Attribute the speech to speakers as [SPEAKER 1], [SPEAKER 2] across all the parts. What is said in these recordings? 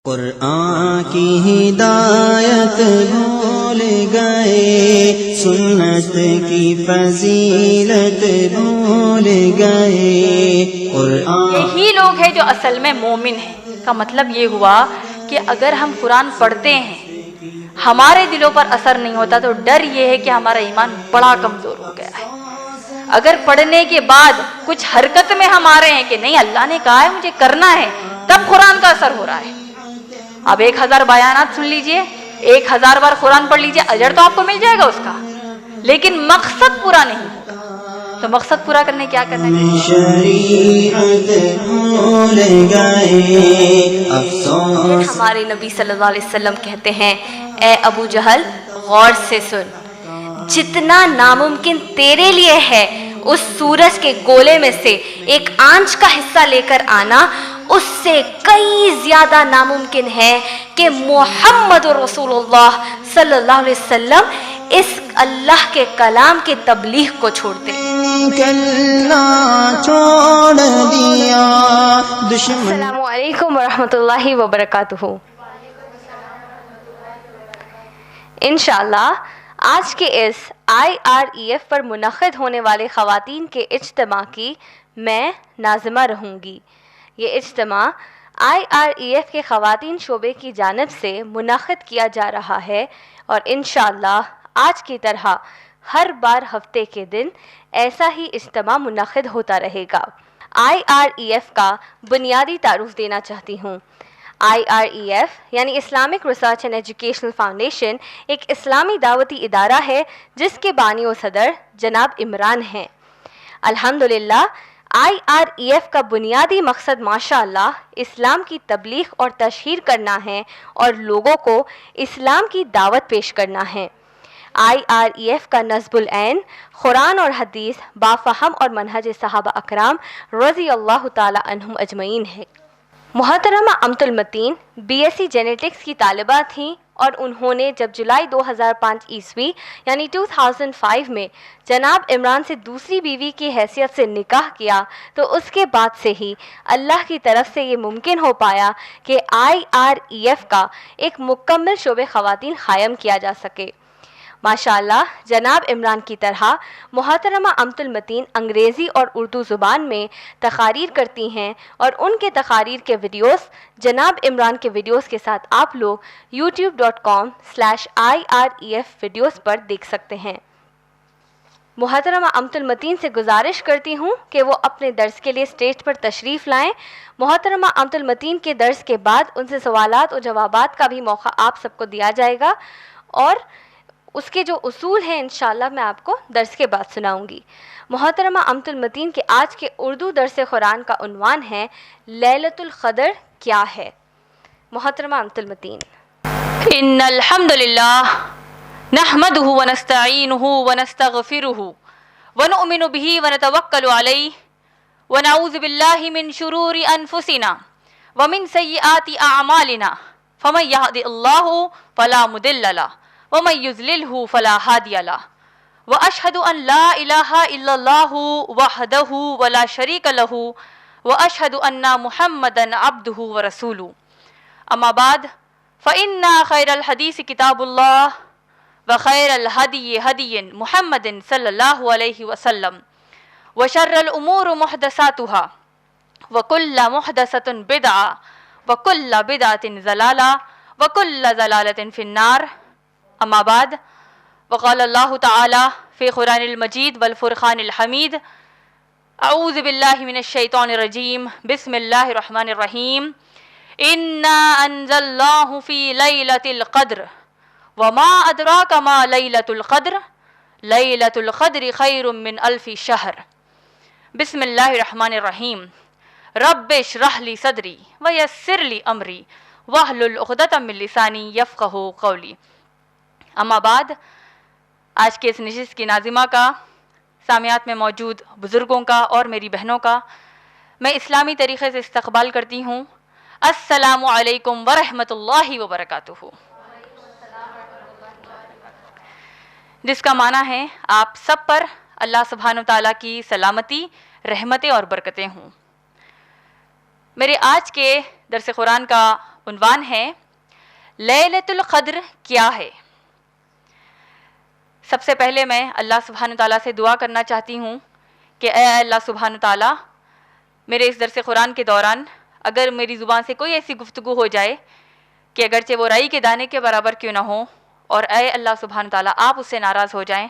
[SPEAKER 1] قرآن کی ہدایت بھول گئے، سنت کی فضیلت بھول گئے۔ قرآن
[SPEAKER 2] یہی لوگ ہیں جو اصل میں مومن ہیں۔ کا مطلب یہ ہوا کہ اگر ہم قرآن پڑھتے ہیں ہمارے دلوں پر اثر نہیں ہوتا تو ڈر یہ ہے کہ ہمارا ایمان بڑا کمزور ہو گیا ہے۔ اگر پڑھنے کے بعد کچھ حرکت میں ہم آ رہے ہیں کہ نہیں اللہ نے کہا ہے مجھے کرنا ہے، تب قرآن کا اثر ہو رہا ہے۔ اب 1000 بیانات سن لیجئے، 1000 بار قرآن پڑھ لیجئے، اجر تو آپ کو مل جائے گا اس کا، لیکن مقصد پورا نہیں ہوگا۔ تو مقصد پورا کرنے کیا کرنا ہے؟
[SPEAKER 1] شریعت بھول گئے، افسوس۔
[SPEAKER 2] ہمارے نبی صلی اللہ علیہ وسلم کہتے ہیں، اے ابو جہل غور سے سن، جتنا ناممکن تیرے لیے ہے اس سورج کے گولے میں سے ایک آنچ کا حصہ لے کر آنا، اس سے کئی زیادہ ناممکن ہے کہ محمد رسول اللہ صلی اللہ علیہ وسلم اس اللہ کے کلام کے تبلیغ کو چھوڑ دیں۔ السلام علیکم ورحمۃ اللہ وبرکاتہ۔ انشاءاللہ آج کے اس IREF پر منعقد ہونے والے خواتین کے اجتماع کی میں ناظمہ رہوں گی۔ یہ اجتماع IREF کے خواتین شعبے کی جانب سے منعقد کیا جا رہا ہے اور انشاءاللہ آج کی طرح ہر بار ہفتے کے دن ایسا ہی اجتماع منعقد ہوتا رہے گا۔ IREF کا بنیادی تعارف دینا چاہتی ہوں۔ IREF یعنی Islamic research and educational foundation ایک اسلامی دعوتی ادارہ ہے جس کے بانی و صدر جناب عمران ہیں۔ الحمدللہ IREF کا بنیادی مقصد ماشاءاللہ اسلام کی تبلیغ اور تشہیر کرنا ہے اور لوگوں کو اسلام کی دعوت پیش کرنا ہے۔ IREF کا نصب العین قرآن اور حدیث بافہم اور منہج صحابہ اکرام رضی اللہ تعالی عنہم اجمعین ہے۔ محترمہ امت المتین BSc جینیٹکس کی طالبہ تھیں اور انہوں نے جب جولائی 2005 عیسوی یعنی 2005 میں جناب عمران سے دوسری بیوی کی حیثیت سے نکاح کیا تو اس کے بعد سے ہی اللہ کی طرف سے یہ ممکن ہو پایا کہ IREF کا ایک مکمل شعبہ خواتین قائم کیا جا سکے۔ ماشاءاللہ جناب عمران کی طرح محترمہ امت المتین انگریزی اور اردو زبان میں تقاریر کرتی ہیں اور ان کے تقاریر کے ویڈیوز جناب عمران کے ویڈیوز کے ساتھ آپ لوگ youtube.com/IREF ویڈیوز پر دیکھ سکتے ہیں۔ محترمہ امت المتین سے گزارش کرتی ہوں کہ وہ اپنے درس کے لیے اسٹیج پر تشریف لائیں۔ محترمہ امت المتین کے درس کے بعد ان سے سوالات اور جوابات کا بھی موقع آپ سب کو دیا جائے گا اور اس کے جو اصول ہیں انشاءاللہ میں آپ کو درس کے بعد سناؤں گی۔ محترمہ امت المتین کے آج کے اردو درس قرآن کا عنوان ہے لیلۃ القدر کیا ہے۔ محترمہ امت المتین۔
[SPEAKER 3] ان الحمد للہ نحمدہ ونستعینہ ونستغفرہ ونؤمن بہ ونتوکل علیہ ونعوذ باللہ من شرور انفسنا ومن سیئات اعمالنا فمن یہد اللہ فلا مضل لہ ومن یضللہ فلا ہادی لہ واشہد ان لا الہ الا اللہ وحدہ ولا شریک لہ واشہد ان محمدا عبدہ ورسولہ اما بعد فإن خیر الحدیث کتاب اللہ وخیر الہدی ہدی محمد صلی اللہ علیہ وسلم وشر الامور محدثاتها وکل محدثۃ بدعہ وکل بدعۃ ضلالہ وکل ضلالۃ فی النار اما بعد وقال اللہ تعالی فی قرآن المجید والفرقان الحمید اعوذ باللہ من الشیطان الرجیم بسم اللہ الرحمن الرحیم انا انزلناہ فی لیلۃ القدر وما ادراک ما لیلۃ القدر لیلۃ القدر خیر من الف شہر۔ بسم اللہ الرحمن الرحیم رب اشرح لی صدری ویسر لی امری واحلل عقدۃ من لسانی یفقہوا قولی۔ اما بعد آج کے اس نشست کی ناظمہ کا، سامعات میں موجود بزرگوں کا اور میری بہنوں کا میں اسلامی طریقے سے استقبال کرتی ہوں۔ السلام علیکم ورحمۃ اللہ وبرکاتہ، جس کا معنی ہے آپ سب پر اللہ سبحانہ وتعالیٰ کی سلامتی، رحمتیں اور برکتیں ہوں۔ میرے آج کے درس قرآن کا عنوان ہے لیلۃ القدر کیا ہے۔ سب سے پہلے میں اللہ سبحانہ تعالیٰ سے دعا کرنا چاہتی ہوں کہ اے اللہ سبحانہ تعالیٰ، میرے اس درس قرآن کے دوران اگر میری زبان سے کوئی ایسی گفتگو ہو جائے کہ اگرچہ وہ رائی کے دانے کے برابر کیوں نہ ہو، اور اے اللہ سبحانہ تعالیٰ آپ اس سے ناراض ہو جائیں،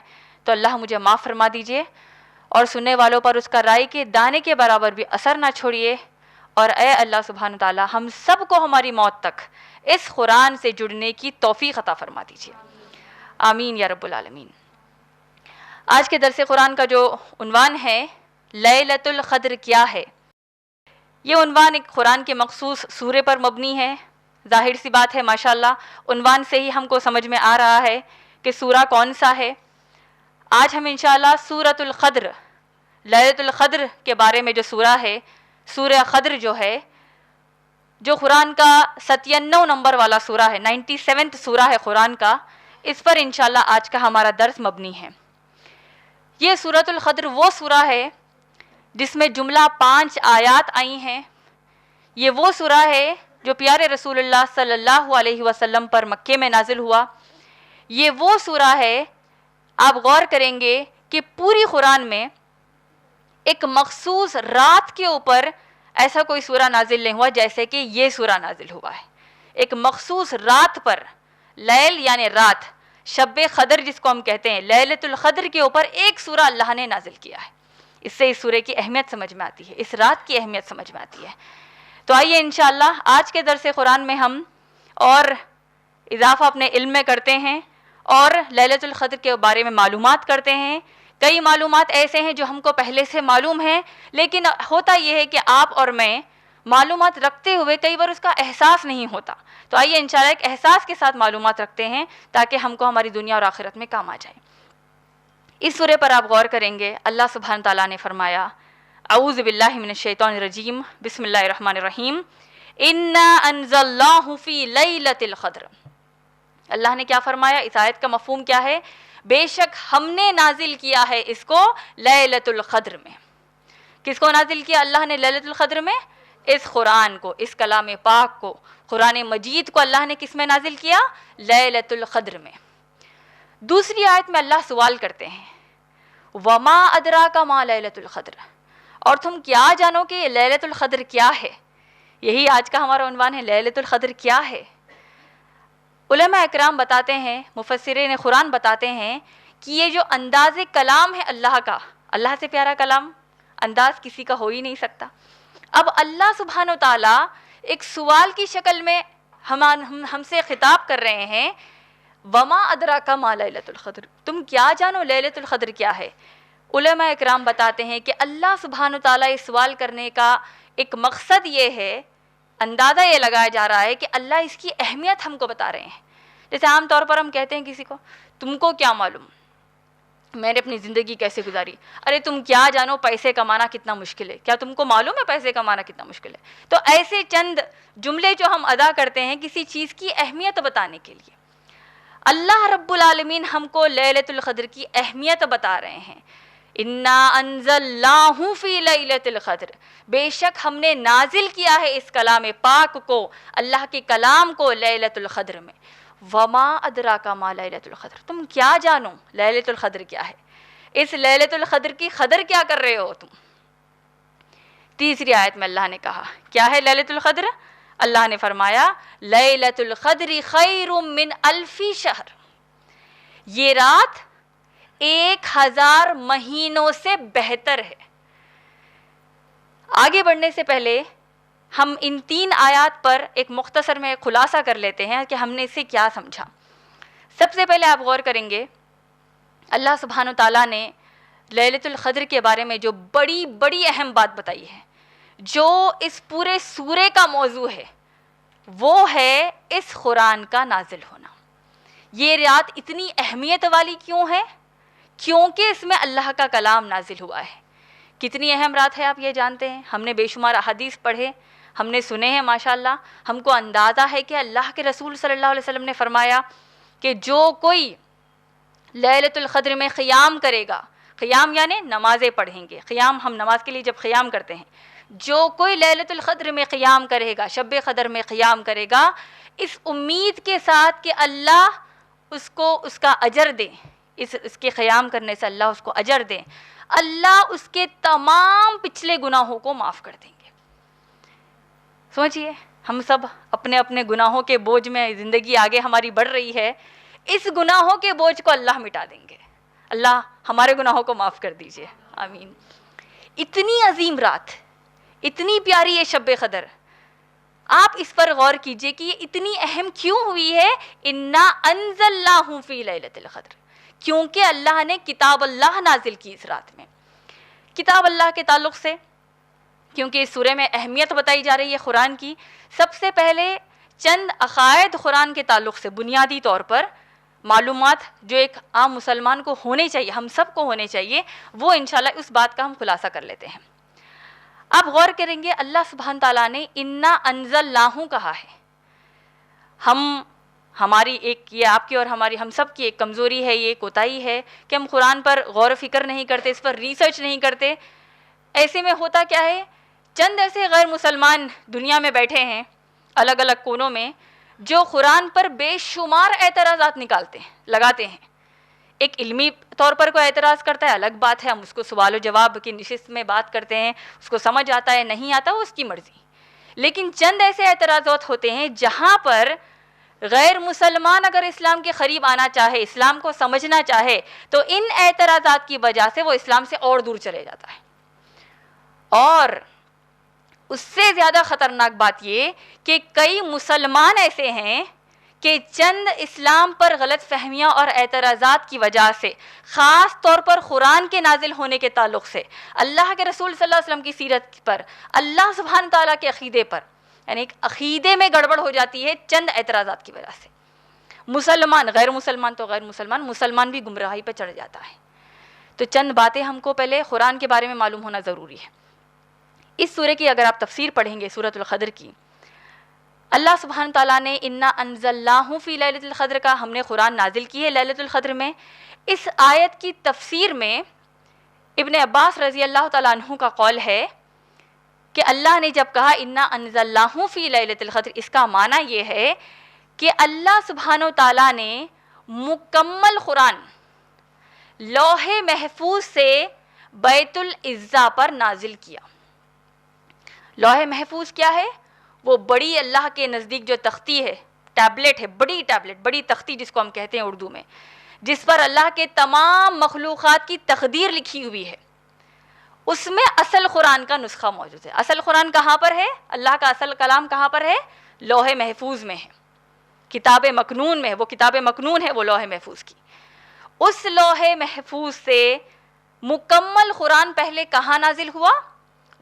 [SPEAKER 3] تو اللہ مجھے معاف فرما دیجئے، اور سننے والوں پر اس کا رائی کے دانے کے برابر بھی اثر نہ چھوڑیے، اور اے اللہ سبحانہ تعالیٰ ہم سب کو ہماری موت تک اس قرآن سے جڑنے کی توفیق عطا فرما دیجئے، آمین یا رب العالمین۔ آج کے درس قرآن کا جو عنوان ہے لیلۃ القدر کیا ہے، یہ عنوان ایک قرآن کے مخصوص سورے پر مبنی ہے۔ ظاہر سی بات ہے ماشاءاللہ عنوان سے ہی ہم کو سمجھ میں آ رہا ہے کہ سورہ کون سا ہے۔ آج ہم انشاءاللہ سورۃ القدر، لیلۃ القدر کے بارے میں جو سورہ ہے، سورہ قدر جو ہے، جو قرآن کا 97 نمبر والا سورہ ہے، 97 سورہ ہے قرآن کا، اس پر انشاءاللہ آج کا ہمارا درس مبنی ہے۔ یہ سورۃ القدر وہ سورہ ہے جس میں جملہ 5 آیات آئی ہیں۔ یہ وہ سورہ ہے جو پیارے رسول اللہ صلی اللہ علیہ وسلم پر مکے میں نازل ہوا۔ یہ وہ سورہ ہے، آپ غور کریں گے کہ پوری قرآن میں ایک مخصوص رات کے اوپر ایسا کوئی سورہ نازل نہیں ہوا جیسے کہ یہ سورہ نازل ہوا ہے۔ ایک مخصوص رات پر، لیل یعنی رات، شب قدر جس کو ہم کہتے ہیں، لیلۃ القدر کے اوپر ایک سورہ اللہ نے نازل کیا ہے۔ اس سے اس سورے کی اہمیت سمجھ میں آتی ہے، اس رات کی اہمیت سمجھ میں آتی ہے۔ تو آئیے انشاءاللہ آج کے درس قرآن میں ہم اور اضافہ اپنے علم میں کرتے ہیں اور لیلۃ القدر کے بارے میں معلومات کرتے ہیں۔ کئی معلومات ایسے ہیں جو ہم کو پہلے سے معلوم ہیں، لیکن ہوتا یہ ہے کہ آپ اور میں معلومات رکھتے ہوئے کئی بار اس کا احساس نہیں ہوتا۔ تو آئیے انشاءاللہ ایک احساس کے ساتھ معلومات رکھتے ہیں تاکہ ہم کو ہماری دنیا اور آخرت میں کام آ جائے۔ اس سورے پر آپ غور کریں گے، اللہ سبحانہ تعالیٰ نے فرمایا، اعوذ باللہ من الشیطان الرجیم، بسم اللہ الرحمن الرحیم، انا انزلناہ فی لیلۃ القدر۔ اللہ نے کیا فرمایا؟ اس آیت کا مفہوم کیا ہے؟ بے شک ہم نے نازل کیا ہے اس کو لیلۃ القدر میں۔ کس کو نازل کیا اللہ نے لیلۃ القدر میں؟ اس قرآن کو، اس کلام پاک کو، قرآن مجید کو اللہ نے کس میں نازل کیا؟ لیلۃ القدر میں۔ دوسری آیت میں اللہ سوال کرتے ہیں، وما ادراک ما لیلۃ القدر، اور تم کیا جانو کہ یہ لیلۃ القدر کیا ہے؟ یہی آج کا ہمارا عنوان ہے، لیلۃ القدر کیا ہے؟ علماء اکرام بتاتے ہیں، مفسرین قرآن بتاتے ہیں کہ یہ جو انداز کلام ہے اللہ کا، اللہ سے پیارا کلام انداز کسی کا ہو ہی نہیں سکتا۔ اب اللہ سبحانہ و تعالیٰ ایک سوال کی شکل میں ہم سے خطاب کر رہے ہیں، وما ادراک ما لیلۃ القدر، تم کیا جانو لیلۃ القدر کیا ہے؟ علماء اکرام بتاتے ہیں کہ اللہ سبحانہ و تعالیٰ اس سوال کرنے کا ایک مقصد یہ ہے، اندازہ یہ لگایا جا رہا ہے کہ اللہ اس کی اہمیت ہم کو بتا رہے ہیں۔ جیسے عام طور پر ہم کہتے ہیں کسی کو، تم کو کیا معلوم میں نے اپنی زندگی کیسے گزاری؟ ارے تم کیا جانو پیسے کمانا کتنا مشکل ہے؟ کیا تم کو معلوم ہے پیسے کمانا کتنا مشکل ہے؟ تو ایسے چند جملے جو ہم ادا کرتے ہیں کسی چیز کی اہمیت بتانے کے لیے، اللہ رب العالمین ہم کو لیلۃ القدر کی اہمیت بتا رہے ہیں۔ انا انزلناہ فی لیلۃ القدر، بے شک ہم نے نازل کیا ہے اس کلام پاک کو، اللہ کے کلام کو، لیلۃ القدر میں۔ وما ادراک ما لیلۃ القدر، تم کیا جانو لیلۃ القدر کیا ہے؟ اس لیلۃ القدر کی قدر کیا کر رہے ہو تم؟ تیسری آیت میں اللہ نے کہا کیا ہے لیلۃ القدر؟ اللہ نے فرمایا، لیلۃ القدر خیر من الف شہر، یہ رات 1000 مہینوں سے بہتر ہے۔ آگے بڑھنے سے پہلے ہم ان 3 آیات پر ایک مختصر میں خلاصہ کر لیتے ہیں کہ ہم نے اسے کیا سمجھا۔ سب سے پہلے آپ غور کریں گے، اللہ سبحانہ تعالیٰ نے لیلۃ القدر کے بارے میں جو بڑی بڑی اہم بات بتائی ہے، جو اس پورے سورے کا موضوع ہے، وہ ہے اس قرآن کا نازل ہونا۔ یہ رات اتنی اہمیت والی کیوں ہے؟ کیونکہ اس میں اللہ کا کلام نازل ہوا ہے۔ کتنی اہم رات ہے آپ یہ جانتے ہیں؟ ہم نے بے شمار احادیث پڑھے، ہم نے سنے ہیں ماشاءاللہ، ہم کو اندازہ ہے کہ اللہ کے رسول صلی اللہ علیہ وسلم نے فرمایا کہ جو کوئی لیلۃ القدر میں قیام کرے گا، قیام یعنی نمازیں پڑھیں گے، قیام ہم نماز کے لیے جب قیام کرتے ہیں، جو کوئی لیلۃ القدر میں قیام کرے گا، شب قدر میں قیام کرے گا، اس امید کے ساتھ کہ اللہ اس کو اس کا اجر دے، اس کے قیام کرنے سے اللہ اس کو اجر دے، اللہ اس کے تمام پچھلے گناہوں کو معاف کر دیں گے۔ سوچئے، ہم سب اپنے اپنے گناہوں کے بوجھ میں زندگی آگے ہماری بڑھ رہی ہے، اس گناہوں کے بوجھ کو اللہ مٹا دیں گے۔ اللہ ہمارے گناہوں کو معاف کر دیجئے، آمین۔ اتنی عظیم رات، اتنی پیاری یہ شب قدر، آپ اس پر غور کیجئے کہ یہ اتنی اہم کیوں ہوئی ہے۔ انا انزلناہ فی لیلۃ القدر، کیونکہ اللہ نے کتاب اللہ نازل کی اس رات میں۔ کتاب اللہ کے تعلق سے کیونکہ اس سورہ میں اہمیت بتائی جا رہی ہے قرآن کی، سب سے پہلے چند عقائد قرآن کے تعلق سے بنیادی طور پر معلومات جو ایک عام مسلمان کو ہونے چاہیے، ہم سب کو ہونے چاہیے، وہ انشاءاللہ اس بات کا ہم خلاصہ کر لیتے ہیں۔ آپ غور کریں گے، اللہ سبحانہ تعالیٰ نے انا انزلناہ کہا ہے۔ ہماری ایک، یہ آپ کی اور ہماری، ہم سب کی ایک کمزوری ہے، یہ کوتاہی ہے کہ ہم قرآن پر غور و فکر نہیں کرتے، اس پر ریسرچ نہیں کرتے۔ ایسے میں ہوتا کیا ہے، چند ایسے غیر مسلمان دنیا میں بیٹھے ہیں الگ الگ کونوں میں جو قرآن پر بے شمار اعتراضات لگاتے ہیں۔ ایک علمی طور پر کوئی اعتراض کرتا ہے الگ بات ہے، ہم اس کو سوال و جواب کی نشست میں بات کرتے ہیں، اس کو سمجھ آتا ہے نہیں آتا وہ اس کی مرضی۔ لیکن چند ایسے اعتراضات ہوتے ہیں جہاں پر غیر مسلمان اگر اسلام کے قریب آنا چاہے، اسلام کو سمجھنا چاہے، تو ان اعتراضات کی وجہ سے وہ اسلام سے اور دور چلے جاتا ہے۔ اور اس سے زیادہ خطرناک بات یہ کہ کئی مسلمان ایسے ہیں کہ چند اسلام پر غلط فہمیاں اور اعتراضات کی وجہ سے، خاص طور پر قرآن کے نازل ہونے کے تعلق سے، اللہ کے رسول صلی اللہ علیہ وسلم کی سیرت پر، اللہ سبحانہ تعالیٰ کے عقیدے پر، یعنی ایک عقیدے میں گڑبڑ ہو جاتی ہے چند اعتراضات کی وجہ سے۔ مسلمان، غیر مسلمان تو غیر مسلمان، مسلمان بھی گمراہی پہ چڑھ جاتا ہے۔ تو چند باتیں ہم کو پہلے قرآن کے بارے میں معلوم ہونا ضروری ہے۔ اس سورہ کی اگر آپ تفسیر پڑھیں گے، سورۃ القدر کی، اللہ سبحانہ تعالیٰ نے انا انزلناہ فی لیلۃ القدر کا، ہم نے قرآن نازل کی ہے لیلۃ القدر میں۔ اس آیت کی تفسیر میں ابن عباس رضی اللہ تعالیٰ عنہ کا قول ہے کہ اللہ نے جب کہا انا انزلناہ فی لیلۃ القدر، اس کا معنی یہ ہے کہ اللہ سبحانہ تعالیٰ نے مکمل قرآن لوح محفوظ سے بیت العزا پر نازل کیا۔ لوح محفوظ کیا ہے؟ وہ بڑی اللہ کے نزدیک جو تختی ہے، ٹیبلٹ ہے، بڑی ٹیبلٹ، بڑی تختی جس کو ہم کہتے ہیں اردو میں، جس پر اللہ کے تمام مخلوقات کی تقدیر لکھی ہوئی ہے، اس میں اصل قرآن کا نسخہ موجود ہے۔ اصل قرآن کہاں پر ہے؟ اللہ کا اصل کلام کہاں پر ہے؟ لوح محفوظ میں ہے، کتاب مکنون میں ہے۔ وہ کتاب مکنون ہے وہ لوح محفوظ کی۔ اس لوح محفوظ سے مکمل قرآن پہلے کہاں نازل ہوا؟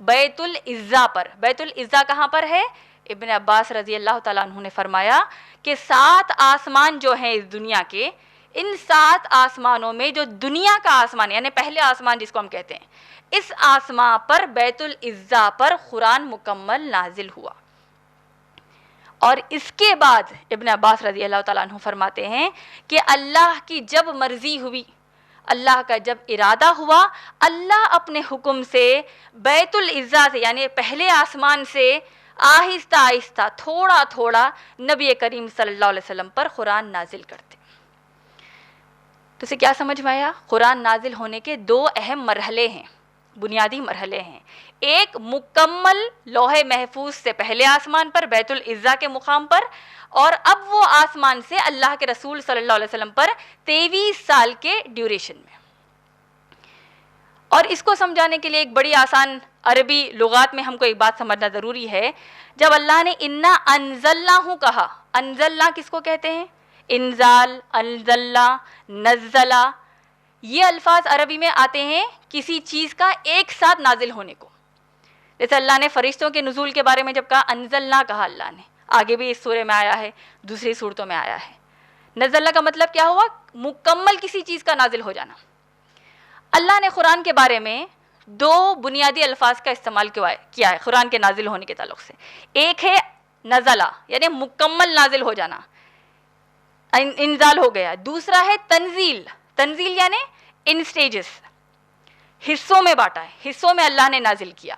[SPEAKER 3] بیت العزا پر۔ بیت العزا کہاں پر ہے؟ ابن عباس رضی اللہ تعالیٰ عنہ نے فرمایا کہ 7 آسمان جو ہیں اس دنیا کے، ان 7 آسمانوں میں جو دنیا کا آسمان یعنی پہلے آسمان جس کو ہم کہتے ہیں، اس آسمان پر بیت العزا پر قرآن مکمل نازل ہوا۔ اور اس کے بعد ابن عباس رضی اللہ تعالیٰ عنہ فرماتے ہیں کہ اللہ کی جب مرضی ہوئی، اللہ کا جب ارادہ ہوا، اللہ اپنے حکم سے بیت العزا سے یعنی پہلے آسمان سے آہستہ آہستہ تھوڑا تھوڑا نبی کریم صلی اللہ علیہ وسلم پر قرآن نازل کرتے۔ تو اسے کیا سمجھ میں آیا؟ قرآن نازل ہونے کے 2 اہم مرحلے ہیں، بنیادی مرحلے ہیں۔ ایک مکمل لوح محفوظ سے پہلے آسمان پر بیت العزا کے مقام پر، اور اب وہ آسمان سے اللہ کے رسول صلی اللہ علیہ وسلم پر 23 سال کے ڈیوریشن میں۔ اور اس کو سمجھانے کے لیے ایک بڑی آسان عربی لغات میں ہم کو ایک بات سمجھنا ضروری ہے۔ جب اللہ نے انا انزلناہ کہا، انزلنا کس کو کہتے ہیں؟ انزال، انزلنا، نزلہ، یہ الفاظ عربی میں آتے ہیں کسی چیز کا ایک ساتھ نازل ہونے کو۔ جیسے اللہ نے فرشتوں کے نزول کے بارے میں جب کہا انزلنا کہا اللہ نے، آگے بھی اس سورہ میں آیا ہے، دوسری صورتوں میں آیا ہے۔ نزلنا کا مطلب کیا ہوا؟ مکمل کسی چیز کا نازل ہو جانا۔ اللہ نے قرآن کے بارے میں 2 بنیادی الفاظ کا استعمال کیا ہے قرآن کے نازل ہونے کے تعلق سے۔ ایک ہے نزلہ یعنی مکمل نازل ہو جانا، انزال ہو گیا۔ دوسرا ہے تنزیل، تنزیل یعنی ان سٹیجز، حصوں میں بانٹا ہے، حصوں میں اللہ نے نازل کیا۔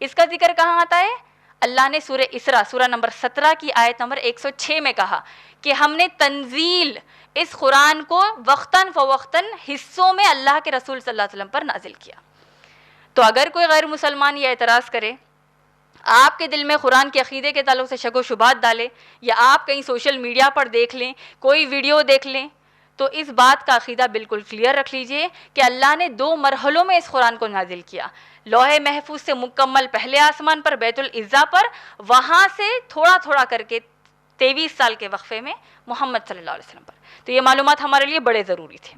[SPEAKER 3] اس کا ذکر کہاں آتا ہے؟ اللہ نے سورہ اسراء سورہ نمبر 17 کی آیت نمبر 106 میں کہا کہ ہم نے تنزیل اس قرآن کو وقتاً فوقتاً حصوں میں اللہ کے رسول صلی اللہ علیہ وسلم پر نازل کیا۔ تو اگر کوئی غیر مسلمان یہ اعتراض کرے، آپ کے دل میں قرآن کے عقیدے کے تعلق سے شک و شبہات ڈالے، یا آپ کہیں سوشل میڈیا پر دیکھ لیں، کوئی ویڈیو دیکھ لیں، تو اس بات کا عقیدہ بالکل کلیئر رکھ لیجئے کہ اللہ نے 2 مرحلوں میں اس قرآن کو نازل کیا۔ لوح محفوظ سے مکمل پہلے آسمان پر بیت العزا پر، وہاں سے تھوڑا تھوڑا کر کے 23 سال کے وقفے میں محمد صلی اللہ علیہ وسلم پر۔ تو یہ معلومات ہمارے لیے بڑے ضروری تھے۔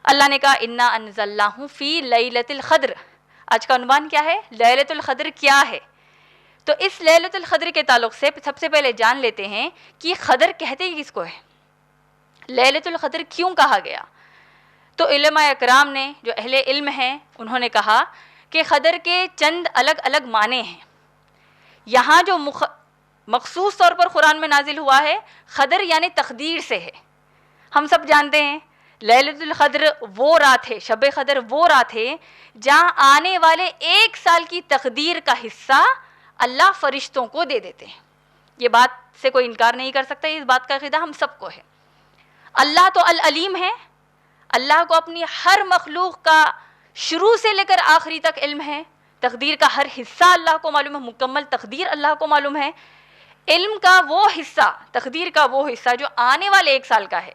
[SPEAKER 3] اللہ نے کہا انا انزلناہ فی لیلۃ القدر۔ آج کا عنوان کیا ہے؟ لیلۃ القدر کیا ہے؟ تو اس لیلۃ القدر کے تعلق سے سب سے پہلے جان لیتے ہیں کہ قدر کہتے ہی کس کو ہے، لیلۃ القدر کیوں کہا گیا؟ تو علماء اکرام نے، جو اہل علم ہیں، انہوں نے کہا کہ قدر کے چند الگ الگ معنی ہیں۔ یہاں جو مخصوص طور پر قرآن میں نازل ہوا ہے، قدر یعنی تقدیر سے ہے۔ ہم سب جانتے ہیں لیلۃ القدر وہ رات ہے، شب قدر وہ رات ہے جہاں آنے والے 1 سال کی تقدیر کا حصہ اللہ فرشتوں کو دے دیتے ہیں۔ یہ بات سے کوئی انکار نہیں کر سکتا، اس بات کا عقیدہ ہم سب کو ہے۔ اللہ تو العلیم ہے، اللہ کو اپنی ہر مخلوق کا شروع سے لے کر آخری تک علم ہے، تقدیر کا ہر حصہ اللہ کو معلوم ہے، مکمل تقدیر اللہ کو معلوم ہے۔ علم کا وہ حصہ، تقدیر کا وہ حصہ جو آنے والے 1 سال کا ہے،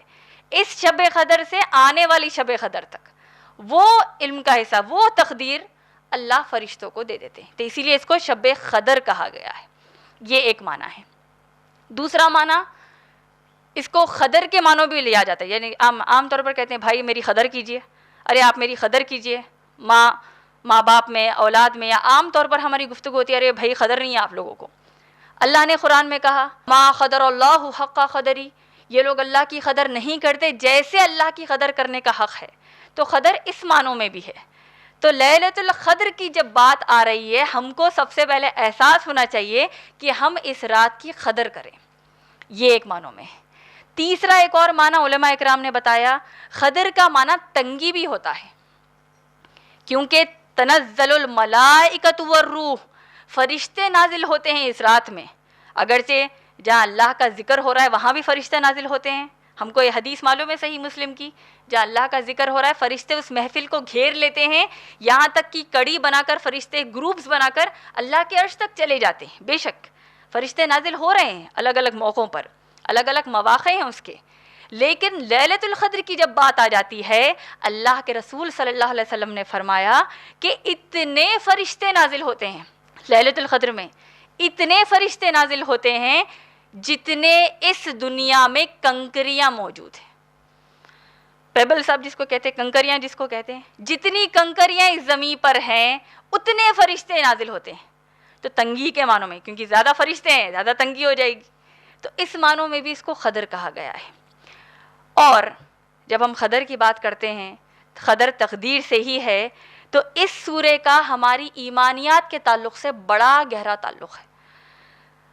[SPEAKER 3] اس شب قدر سے آنے والی شب قدر تک، وہ علم کا حصہ، وہ تقدیر اللہ فرشتوں کو دے دیتے ہیں۔ تو اسی لیے اس کو شب قدر کہا گیا ہے۔ یہ ایک معنی ہے۔ دوسرا معنی، اس کو قدر کے معنوں بھی لیا جاتا ہے، یعنی عام طور پر کہتے ہیں بھائی میری قدر کیجئے، ارے آپ میری قدر کیجئے، ماں باپ میں، اولاد میں، یا عام طور پر ہماری گفتگو ہوتی ہے ارے بھائی قدر نہیں ہے آپ لوگوں کو۔ اللہ نے قرآن میں کہا ما قدر اللہ حق قدری، یہ لوگ اللہ کی قدر نہیں کرتے جیسے اللہ کی قدر کرنے کا حق ہے۔ تو قدر اس معنوں میں بھی ہے۔ تو لیلۃ القدر کی جب بات آ رہی ہے، ہم کو سب سے پہلے احساس ہونا چاہیے کہ ہم اس رات کی قدر کریں، یہ ایک معنوں میں ہے۔ تیسرا ایک اور معنی علماء اکرام نے بتایا، قدر کا معنی تنگی بھی ہوتا ہے، کیونکہ تنزل الملائکۃ والروح، فرشتے نازل ہوتے ہیں اس رات میں۔ اگرچہ جہاں اللہ کا ذکر ہو رہا ہے وہاں بھی فرشتے نازل ہوتے ہیں۔ ہم کو یہ حدیث معلوم ہے صحیح مسلم کی، جہاں اللہ کا ذکر ہو رہا ہے فرشتے اس محفل کو گھیر لیتے ہیں، یہاں تک کہ کڑی بنا کر فرشتے گروپس بنا کر اللہ کے عرش تک چلے جاتے ہیں۔ بے شک فرشتے نازل ہو رہے ہیں الگ الگ موقعوں پر، الگ الگ مواقع ہیں اس کے، لیکن لیلۃ القدر کی جب بات آ جاتی ہے، اللہ کے رسول صلی اللہ علیہ وسلم نے فرمایا کہ اتنے فرشتے نازل ہوتے ہیں لیلۃ القدر میں، اتنے فرشتے نازل ہوتے ہیں جتنے اس دنیا میں کنکریاں موجود ہیں۔ پیبل صاحب جس کو کہتے ہیں، کنکریاں جس کو کہتے ہیں، جتنی کنکریاں اس زمین پر ہیں اتنے فرشتے نازل ہوتے ہیں۔ تو تنگی کے معنوں میں، کیونکہ زیادہ فرشتے ہیں زیادہ تنگی ہو جائے گی، تو اس معنوں میں بھی اس کو قدر کہا گیا ہے۔ اور جب ہم قدر کی بات کرتے ہیں، قدر تقدیر سے ہی ہے، تو اس سورے کا ہماری ایمانیات کے تعلق سے بڑا گہرا تعلق ہے۔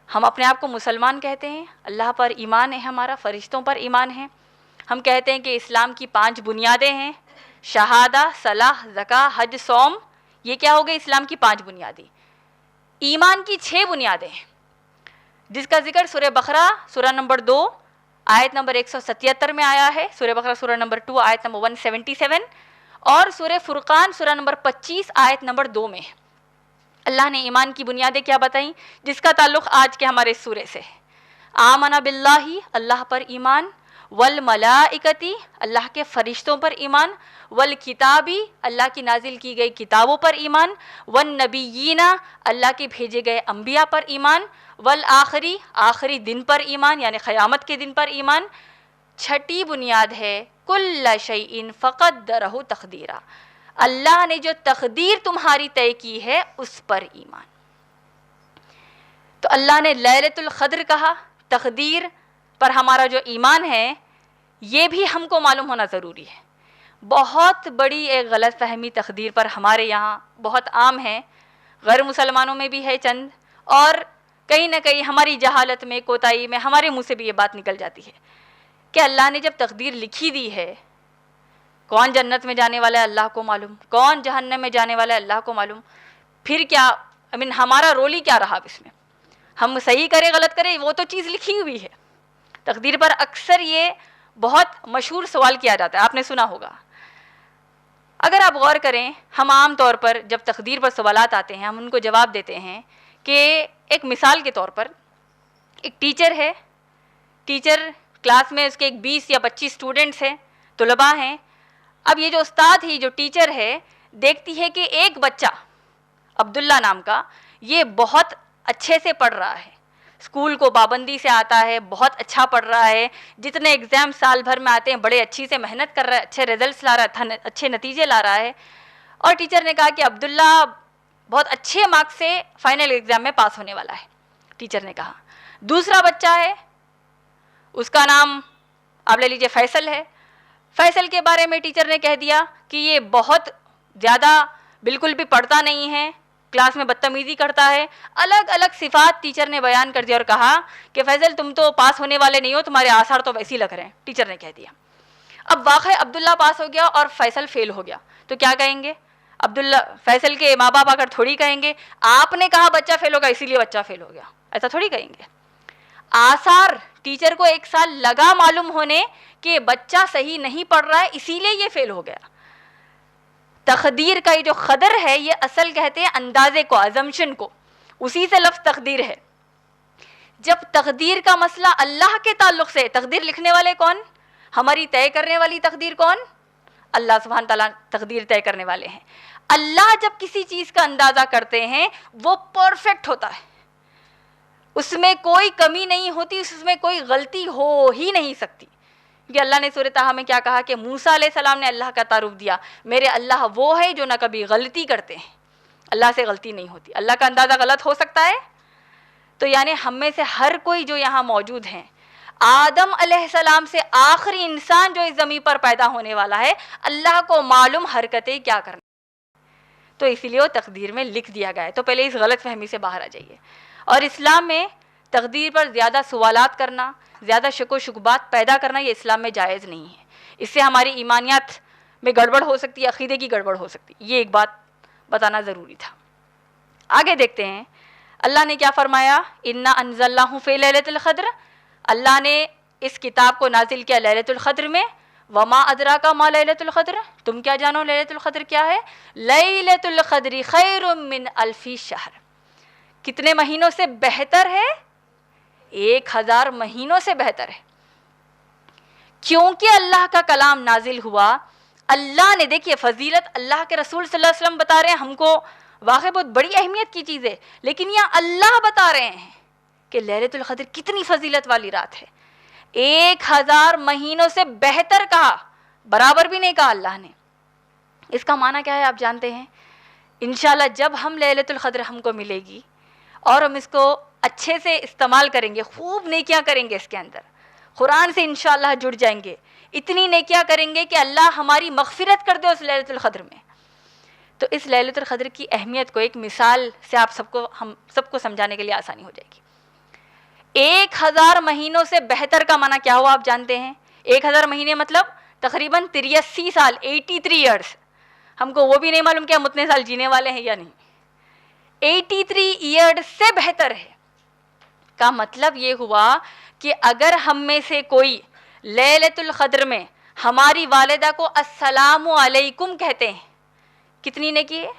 [SPEAKER 3] ہم اپنے آپ کو مسلمان کہتے ہیں، اللہ پر ایمان ہے ہمارا، فرشتوں پر ایمان ہے۔ ہم کہتے ہیں کہ اسلام کی 5 بنیادیں ہیں، شہادہ، صلاح، زکوٰۃ، حج، صوم۔ یہ کیا ہو گئی اسلام کی 5 بنیادیں۔ ایمان کی 6 بنیادیں ہیں، جس کا ذکر سورہ بقرہ سورہ نمبر 2 آیت نمبر 177 میں آیا ہے، سورہ بقرہ سورہ نمبر 2 آیت نمبر 177، اور سورہ فرقان سورہ نمبر 25 آیت نمبر 2 میں ہے۔ اللہ نے ایمان کی بنیادیں کیا بتائیں، جس کا تعلق آج کے ہمارے سورے سے ہے۔ آمن باللہ، اللہ پر ایمان، والملائکتی، اللہ کے فرشتوں پر ایمان، والکتابی، اللہ کی نازل کی گئی کتابوں پر ایمان، والنبیین، اللہ کے بھیجے گئے انبیاء پر ایمان، والآخری، آخری دن پر ایمان یعنی قیامت کے دن پر ایمان۔ 6ٹھی بنیاد ہے کل شیء فقدرہ تقدیرا، اللہ نے جو تقدیر تمہاری طے کی ہے اس پر ایمان۔ تو اللہ نے لیلۃ القدر کہا، تقدیر پر ہمارا جو ایمان ہے یہ بھی ہم کو معلوم ہونا ضروری ہے۔ بہت بڑی ایک غلط فہمی تقدیر پر ہمارے یہاں بہت عام ہے، غیر مسلمانوں میں بھی ہے چند، اور کہیں نہ کہیں ہماری جہالت میں، کوتاہی میں ہمارے منہ سے بھی یہ بات نکل جاتی ہے کہ اللہ نے جب تقدیر لکھی دی ہے، کون جنت میں جانے والا ہے اللہ کو معلوم، کون جہنم میں جانے والا ہے اللہ کو معلوم، پھر کیا ہمارا رول ہی کیا رہا اب اس میں؟ ہم صحیح کریں غلط کریں وہ تو چیز لکھی ہوئی ہے. تقدیر پر اکثر یہ بہت مشہور سوال کیا جاتا ہے، آپ نے سنا ہوگا. اگر آپ غور کریں، ہم عام طور پر جب تقدیر پر سوالات آتے ہیں ہم ان کو جواب دیتے ہیں کہ ایک مثال کے طور پر ایک ٹیچر ہے، ٹیچر کلاس میں اس کے ایک 20 یا 25 اسٹوڈنٹس ہیں، طلباء ہیں. اب یہ جو استاد ہی جو ٹیچر ہے دیکھتی ہے کہ ایک بچہ عبداللہ نام کا یہ بہت اچھے سے پڑھ رہا ہے، اسکول کو پابندی سے آتا ہے، بہت اچھا پڑھ رہا ہے، جتنے ایگزام سال بھر میں آتے ہیں بڑے اچھی سے محنت کر رہا ہے، اچھے ریزلٹس لا رہا ہے، اچھے نتیجے لا رہا ہے. اور ٹیچر نے کہا کہ عبداللہ بہت اچھے مارکس سے فائنل ایگزام میں پاس ہونے والا ہے. ٹیچر نے کہا دوسرا بچہ ہے، اس کا نام آپ لے لیجیے فیصل ہے. فیصل کے بارے میں ٹیچر نے کہہ دیا کہ یہ بہت زیادہ بالکل بھی پڑھتا نہیں ہے، کلاس میں بدتمیزی کرتا ہے. الگ الگ صفات ٹیچر نے بیان کر دیا اور کہا کہ فیصل تم تو پاس ہونے والے نہیں ہو، تمہارے آثار تو ویسے ہی لگ رہے ہیں. ٹیچر نے کہہ دیا. اب واقعی عبداللہ پاس ہو گیا اور فیصل فیل ہو گیا تو کیا کہیں گے؟ عبداللہ فیصل کے ماں باپ آ کر تھوڑی کہیں گے آپ نے کہا بچہ فیل ہوگا اسی لیے بچہ فیل ہو گیا، ایسا تھوڑی کہیں گے. آثار ٹیچر کو 1 سال لگا معلوم ہونے کہ بچہ صحیح نہیں پڑھ رہا ہے اسی لیے یہ فیل ہو گیا. تقدیر کا یہ جو قدر ہے یہ اصل کہتے ہیں اندازے کو، ازمپشن کو، اسی سے لفظ تقدیر ہے. جب تقدیر کا مسئلہ اللہ کے تعلق سے، تقدیر لکھنے والے کون؟ ہماری طے کرنے والی تقدیر کون؟ اللہ سبحانہ تعالیٰ تقدیر طے کرنے والے ہیں. اللہ جب کسی چیز کا اندازہ کرتے ہیں وہ پرفیکٹ ہوتا ہے، اس میں کوئی کمی نہیں ہوتی، اس میں کوئی غلطی ہو ہی نہیں سکتی. کہ اللہ نے سورۃ طٰہٰ میں کیا کہا کہ موسیٰ علیہ السلام نے اللہ کا تعارف دیا، میرے اللہ وہ ہے جو نہ کبھی غلطی کرتے ہیں، اللہ سے غلطی نہیں ہوتی. اللہ کا اندازہ غلط ہو سکتا ہے؟ تو یعنی ہم میں سے ہر کوئی جو یہاں موجود ہیں، آدم علیہ السلام سے آخری انسان جو اس زمین پر پیدا ہونے والا ہے، اللہ کو معلوم حرکتیں کیا کرنا، تو اسی لیے وہ تقدیر میں لکھ دیا گیا ہے. تو پہلے اس غلط فہمی سے باہر آ جائیے. اور اسلام میں تقدیر پر زیادہ سوالات کرنا، زیادہ شک و شبہات پیدا کرنا یہ اسلام میں جائز نہیں ہے. اس سے ہماری ایمانیات میں گڑبڑ ہو سکتی ہے، عقیدے کی گڑبڑ ہو سکتی ہے. یہ ایک بات بتانا ضروری تھا. آگے دیکھتے ہیں اللہ نے کیا فرمایا. انا انزلناہ فی لیلۃ القدر، اللہ نے اس کتاب کو نازل کیا لیلۃ القدر میں. وما ادراک ما لیلۃ القدر، تم کیا جانو لیلۃ القدر کیا ہے؟ لیلۃ القدر خیر من الف شہر، کتنے مہینوں سے بہتر ہے؟ 1000 مہینوں سے بہتر ہے. کیونکہ اللہ کا کلام نازل ہوا، اللہ نے، دیکھیے فضیلت اللہ کے رسول صلی اللہ علیہ وسلم بتا رہے ہیں، ہم کو واقعی بہت بڑی اہمیت کی چیز ہے، لیکن یہاں اللہ بتا رہے ہیں کہ لیلۃ القدر کتنی فضیلت والی رات ہے. 1000 مہینوں سے بہتر کہا، برابر بھی نہیں کہا اللہ نے. اس کا معنی کیا ہے آپ جانتے ہیں؟ انشاءاللہ جب ہم لیلۃ القدر ہم کو ملے گی اور ہم اس کو اچھے سے استعمال کریں گے، خوب نیکیاں کریں گے، اس کے اندر قرآن سے انشاءاللہ جڑ جائیں گے، اتنی نیکیاں کریں گے کہ اللہ ہماری مغفرت کر دے اس لیلۃ القدر میں. تو اس لیلۃ القدر کی اہمیت کو ایک مثال سے آپ ہم سب کو سمجھانے کے لیے آسانی ہو جائے گی. 1000 مہینوں سے بہتر کا معنی کیا ہوا آپ جانتے ہیں؟ 1000 مہینے مطلب تقریباً 83 سال، 83 ایئرس. ہم کو وہ بھی نہیں معلوم کہ ہم اتنے سال جینے والے ہیں یا نہیں. 83 ایئرس سے بہتر ہے کا مطلب یہ ہوا کہ اگر ہم میں سے کوئی لیلۃ القدر میں ہماری والدہ کو السلام علیکم کہتے ہیں، کتنی نیکی ہے؟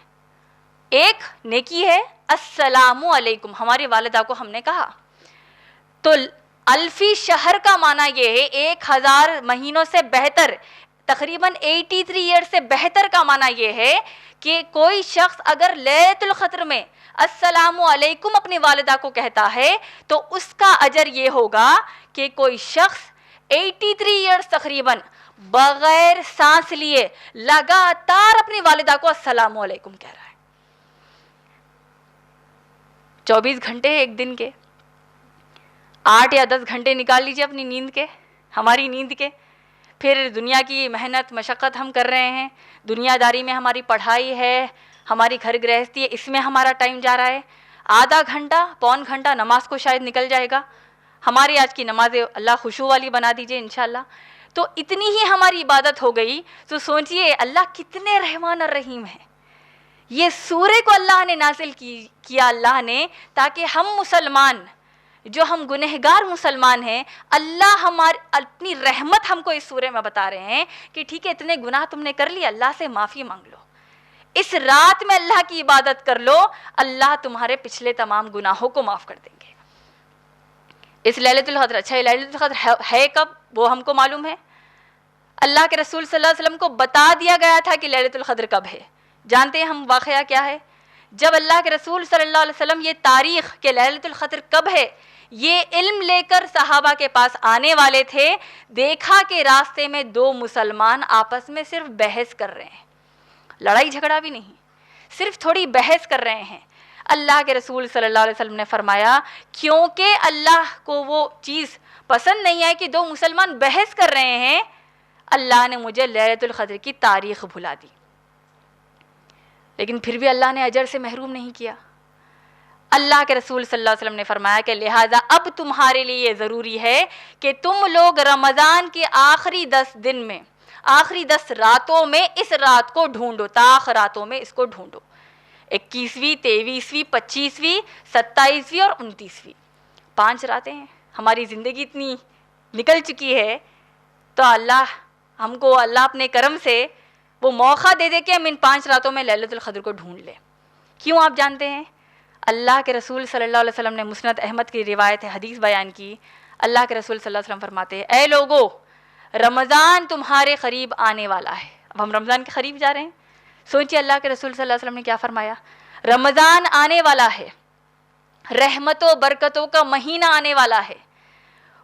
[SPEAKER 3] ایک نیکی ہے السلام علیکم، ہماری والدہ کو ہم نے کہا. تو الفی شہر کا معنی یہ ہے 1000 مہینوں سے بہتر، تقریباً 83 ایئر سے بہتر کا معنی یہ ہے کہ کوئی شخص اگر لیلۃ القدر میں السلام علیکم اپنی والدہ کو کہتا ہے تو اس کا اجر یہ ہوگا کہ کوئی شخص 83 ایئرس تقریباً بغیر سانس لیے لگاتار اپنی والدہ کو السلام علیکم کہہ رہا ہے. 24 گھنٹے ایک دن کے، 8 یا 10 گھنٹے نکال لیجیے اپنی نیند کے، ہماری نیند کے، پھر دنیا کی محنت مشقت ہم کر رہے ہیں، دنیا داری میں ہماری پڑھائی ہے، ہماری گھر گرہستی ہے، اس میں ہمارا ٹائم جا رہا ہے. آدھا گھنٹہ پون گھنٹہ نماز کو شاید نکل جائے گا. ہماری آج کی نمازیں اللہ خشوع والی بنا دیجئے انشاءاللہ. تو اتنی ہی ہماری عبادت ہو گئی. تو سوچئے اللہ کتنے رحمان اور رحیم ہیں، یہ سورے کو اللہ نے نازل کیا اللہ نے تاکہ ہم مسلمان جو ہم گنہگار مسلمان ہیں، اللہ ہماری اپنی رحمت ہم کو اس سورے میں بتا رہے ہیں کہ ٹھیک ہے اتنے گناہ تم نے کر لی، اللہ سے معافی مانگ لو، اس رات میں اللہ کی عبادت کر لو، اللہ تمہارے پچھلے تمام گناہوں کو معاف کر دیں گے۔ اس لیلۃ القدر، اچھا یہ لیلۃ القدر ہے کب وہ ہم کو معلوم ہے؟ اللہ کے رسول صلی اللہ علیہ وسلم کو بتا دیا گیا تھا کہ لیلۃ القدر کب ہے۔ جانتے ہیں ہم واقعہ کیا ہے؟ جب اللہ کے رسول صلی اللہ علیہ وسلم یہ تاریخ کہ لیلۃ القدر کب ہے یہ علم لے کر صحابہ کے پاس آنے والے تھے، دیکھا کہ راستے میں دو مسلمان آپس میں صرف بحث کر رہے ہیں، لڑائی جھگڑا بھی نہیں، صرف تھوڑی بحث کر رہے ہیں۔ اللہ کے رسول صلی اللہ علیہ وسلم نے فرمایا کیونکہ اللہ کو وہ چیز پسند نہیں ہے کہ دو مسلمان بحث کر رہے ہیں، اللہ نے مجھے لیلۃ القدر کی تاریخ بھلا دی، لیکن پھر بھی اللہ نے اجر سے محروم نہیں کیا۔ اللہ کے رسول صلی اللہ علیہ وسلم نے فرمایا کہ لہٰذا اب تمہارے لیے یہ ضروری ہے کہ تم لوگ رمضان کے آخری 10 دن میں، آخری 10 راتوں میں اس رات کو ڈھونڈو، تاخ راتوں میں اس کو ڈھونڈو، 21ویں، 23ویں، 25ویں، 27ویں اور 29ویں، 5 راتیں ہیں۔ ہماری زندگی اتنی نکل چکی ہے تو اللہ ہم کو اللہ اپنے کرم سے وہ موقع دے دے کہ ہم ان 5 راتوں میں لیلۃ القدر کو ڈھونڈ لیں۔ کیوں آپ جانتے ہیں؟ اللہ کے رسول صلی اللہ علیہ وسلم نے مسند احمد کی روایت ہے، حدیث بیان کی، اللہ کے رسول صلی اللہ علیہ وسلم فرماتے ہیں اے لوگو رمضان تمہارے قریب آنے والا ہے۔ اب ہم رمضان کے قریب جا رہے ہیں، سوچیے اللہ کے رسول صلی اللہ علیہ وسلم نے کیا فرمایا، رمضان آنے والا ہے، رحمتوں برکتوں کا مہینہ آنے والا ہے،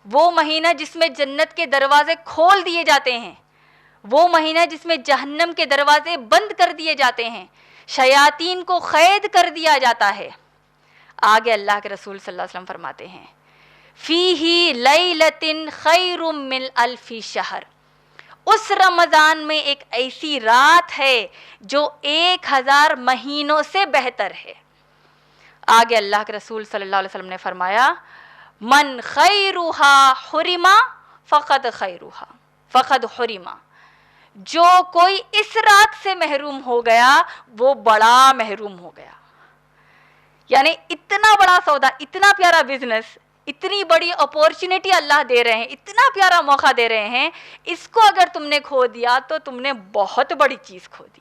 [SPEAKER 3] وہ مہینہ جس میں جنت کے دروازے کھول دیے جاتے ہیں، وہ مہینہ جس میں جہنم کے دروازے بند کر دیے جاتے ہیں، شیاطین کو قید کر دیا جاتا ہے۔ آگے اللہ کے رسول صلی اللہ علیہ وسلم فرماتے ہیں فیہ لیلۃ خیر من الف شہر، اس رمضان میں ایک ایسی رات ہے جو 1000 مہینوں سے بہتر ہے۔ آگے اللہ کے رسول صلی اللہ علیہ وسلم نے فرمایا من خیرھا حرما فقد خیرھا فقد حرما، جو کوئی اس رات سے محروم ہو گیا وہ بڑا محروم ہو گیا۔ یعنی اتنا بڑا سودا، اتنا پیارا بزنس، اتنی بڑی اپورچونٹی اللہ دے رہے ہیں، اتنا پیارا موقع دے رہے ہیں، اس کو اگر تم نے کھو دیا تو تم نے بہت بڑی چیز کھو دی۔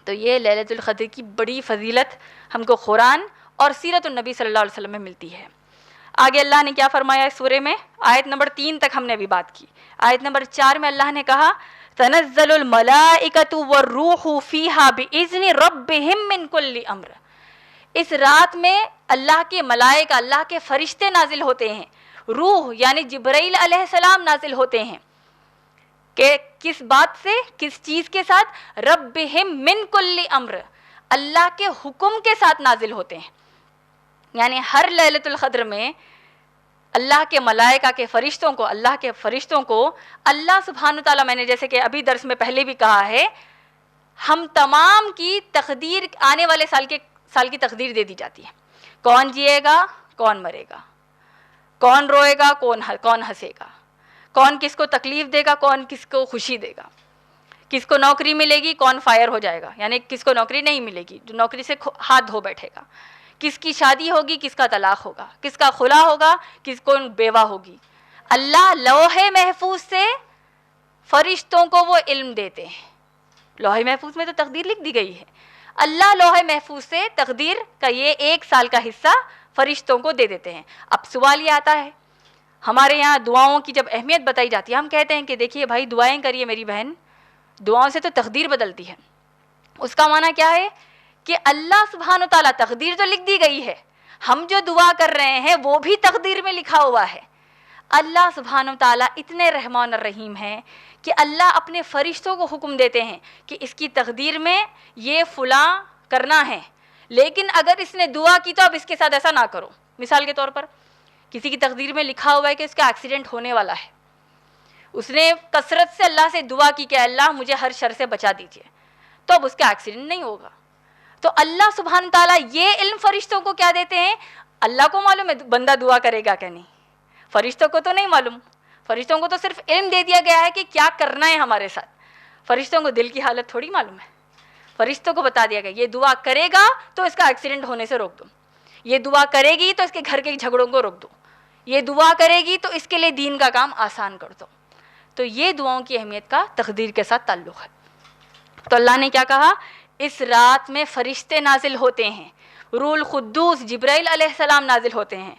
[SPEAKER 3] تو یہ لیلۃ القدر کی بڑی فضیلت ہم کو قرآن اور سیرت النبی صلی اللہ علیہ وسلم میں ملتی ہے۔ آگے اللہ نے کیا فرمایا اس سورے میں؟ آیت نمبر 3 تک ہم نے ابھی بات کی۔ آیت نمبر 4 میں اللہ نے کہا تنزل الملائکۃ والروح فیہا بإذن ربہم من کل امر، اس رات میں اللہ کے ملائکہ، اللہ کے فرشتے نازل ہوتے ہیں، روح یعنی جبرائیل علیہ السلام نازل ہوتے ہیں، کہ کس بات سے، کس چیز کے ساتھ؟ ربہم من کل امر، اللہ کے حکم کے ساتھ نازل ہوتے ہیں۔ یعنی ہر لیلۃ القدر میں اللہ کے ملائکہ کے فرشتوں کو، اللہ کے فرشتوں کو اللہ سبحانہ تعالیٰ، میں نے جیسے کہ ابھی درس میں پہلے بھی کہا ہے، ہم تمام کی تقدیر، آنے والے سال کی تقدیر دے دی جاتی ہے، کون جیے گا، کون مرے گا، کون روئے گا، کون ہنسے گا، کون کس کو تکلیف دے گا، کون کس کو خوشی دے گا، کس کو نوکری ملے گی، کون فائر ہو جائے گا، یعنی کس کو نوکری نہیں ملے گی، جو نوکری سے ہاتھ دھو بیٹھے گا، کس کی شادی ہوگی، کس کا طلاق ہوگا، کس کا خلا ہوگا، کس کو بیوہ ہوگی۔ اللہ لوح محفوظ سے فرشتوں کو وہ علم دیتے ہیں، لوح محفوظ میں تو تقدیر لکھ دی گئی ہے، اللہ لوح محفوظ سے تقدیر کا یہ 1 سال کا حصہ فرشتوں کو دے دیتے ہیں۔ اب سوال یہ آتا ہے، ہمارے یہاں دعاؤں کی جب اہمیت بتائی جاتی ہے، ہم کہتے ہیں کہ دیکھیے بھائی دعائیں کریے میری بہن، دعاؤں سے تو تقدیر بدلتی ہے۔ اس کا معنی کیا ہے کہ اللہ سبحانہ تعالیٰ، تقدیر تو لکھ دی گئی ہے، ہم جو دعا کر رہے ہیں وہ بھی تقدیر میں لکھا ہوا ہے۔ اللہ سبحانہ تعالیٰ اتنے رحمان الرحیم ہیں کہ اللہ اپنے فرشتوں کو حکم دیتے ہیں کہ اس کی تقدیر میں یہ فلاں کرنا ہے، لیکن اگر اس نے دعا کی تو اب اس کے ساتھ ایسا نہ کرو۔ مثال کے طور پر کسی کی تقدیر میں لکھا ہوا ہے کہ اس کا ایکسیڈنٹ ہونے والا ہے، اس نے کثرت سے اللہ سے دعا کی کہ اللہ مجھے ہر شر سے بچا دیجیے، تو اب اس کا ایکسیڈنٹ نہیں ہوگا۔ تو اللہ سبحانہ تعالیٰ یہ علم فرشتوں کو کیا دیتے ہیں؟ اللہ کو معلوم ہے بندہ دعا کرے گا کہ نہیں، فرشتوں کو تو نہیں معلوم، فرشتوں کو تو صرف علم دے دیا گیا ہے کہ کیا کرنا ہے ہمارے ساتھ، فرشتوں کو دل کی حالت تھوڑی معلوم ہے، فرشتوں کو بتا دیا گیا یہ دعا کرے گا تو اس کا ایکسیڈنٹ ہونے سے روک دو، یہ دعا کرے گی تو اس کے گھر کے جھگڑوں کو روک دو، یہ دعا کرے گی تو اس کے لیے دین کا کام آسان کر دو۔ تو یہ دعاؤں کی اہمیت کا تقدیر کے ساتھ تعلق ہے۔ تو اللہ نے کیا کہا؟ اس رات میں فرشتے نازل ہوتے ہیں، روح القدوس جبرائیل علیہ السلام نازل ہوتے ہیں۔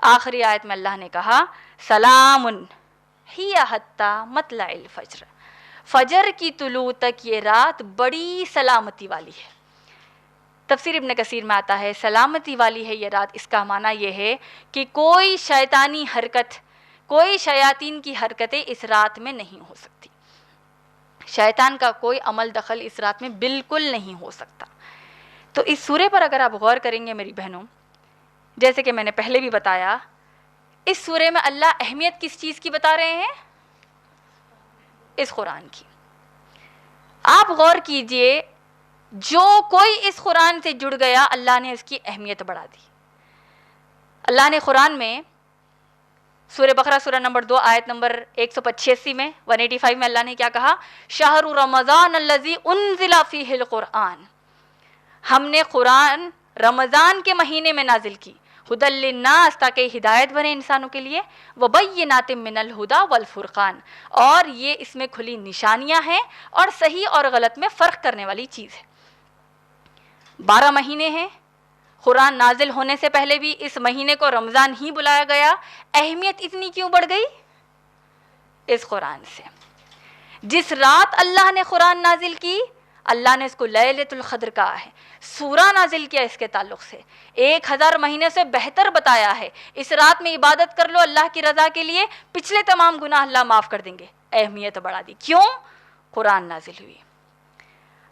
[SPEAKER 3] آخری آیت میں اللہ نے کہا سلام ہی حتی مطلع الفجر، فجر کی طلوع تک یہ رات بڑی سلامتی والی ہے۔ تفسیر ابن کثیر میں آتا ہے سلامتی والی ہے یہ رات، اس کا معنی یہ ہے کہ کوئی شیطانی حرکت، کوئی شیاطین کی حرکتیں اس رات میں نہیں ہو سکتی، شیطان کا کوئی عمل دخل اس رات میں بالکل نہیں ہو سکتا۔ تو اس سورے پر اگر آپ غور کریں گے میری بہنوں، جیسے کہ میں نے پہلے بھی بتایا، اس سورے میں اللہ اہمیت کس چیز کی بتا رہے ہیں؟ اس قرآن کی۔ آپ غور کیجئے، جو کوئی اس قرآن سے جڑ گیا اللہ نے اس کی اہمیت بڑھا دی۔ اللہ نے قرآن میں سورہ بقرہ سورہ نمبر 2 آیت نمبر 185 میں 185 میں اللہ نے کیا کہا؟ شہر رمضان الذی انزل فیہ القرآن، ہم نے قرآن رمضان کے مہینے میں نازل کی، ہدی للناس تاکہ ہدایت بنے انسانوں کے لیے، وبینات من الہدی والفرقان، اور یہ اس میں کھلی نشانیاں ہیں اور صحیح اور غلط میں فرق کرنے والی چیز ہے۔ 12 مہینے ہیں، قرآن نازل ہونے سے پہلے بھی اس مہینے کو رمضان ہی بلایا گیا، اہمیت اتنی کیوں بڑھ گئی؟ اس قرآن سے۔ جس رات اللہ نے قرآن نازل کی، اللہ نے اس کو لیلۃ القدر کہا ہے، سورہ نازل کیا اس کے تعلق سے، 1000 مہینے سے بہتر بتایا ہے، اس رات میں عبادت کر لو اللہ کی رضا کے لیے، پچھلے تمام گناہ اللہ معاف کر دیں گے، اہمیت بڑھا دی۔ کیوں؟ قرآن نازل ہوئی۔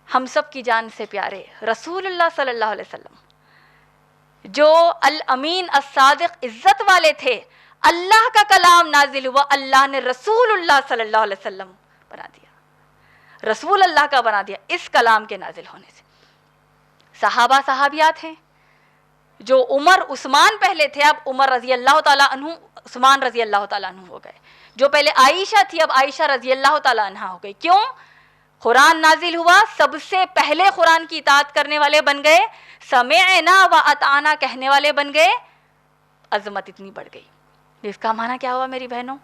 [SPEAKER 3] ہم سب کی جان سے پیارے رسول اللہ صلی اللہ علیہ وسلم جو الامین الصادق عزت والے تھے، اللہ کا کلام نازل ہوا، اللہ نے رسول اللہ صلی اللہ علیہ وسلم بنا دیا، رسول اللہ کا بنا دیا اس کلام کے نازل ہونے سے۔ صحابہ صحابیات ہیں، جو عمر عثمان پہلے تھے، اب عمر رضی اللہ تعالیٰ عنہ، عثمان رضی اللہ تعالیٰ عنہ ہو گئے، جو پہلے عائشہ تھی اب عائشہ رضی اللہ تعالیٰ عنہ ہو گئی۔ کیوں؟ قرآن نازل ہوا، سب سے پہلے قرآن کی اطاعت کرنے والے بن گئے، سمعنا و اطعنا کہنے والے بن گئے، عظمت اتنی بڑھ گئی۔ اس کا معنی کیا ہوا میری بہنوں؟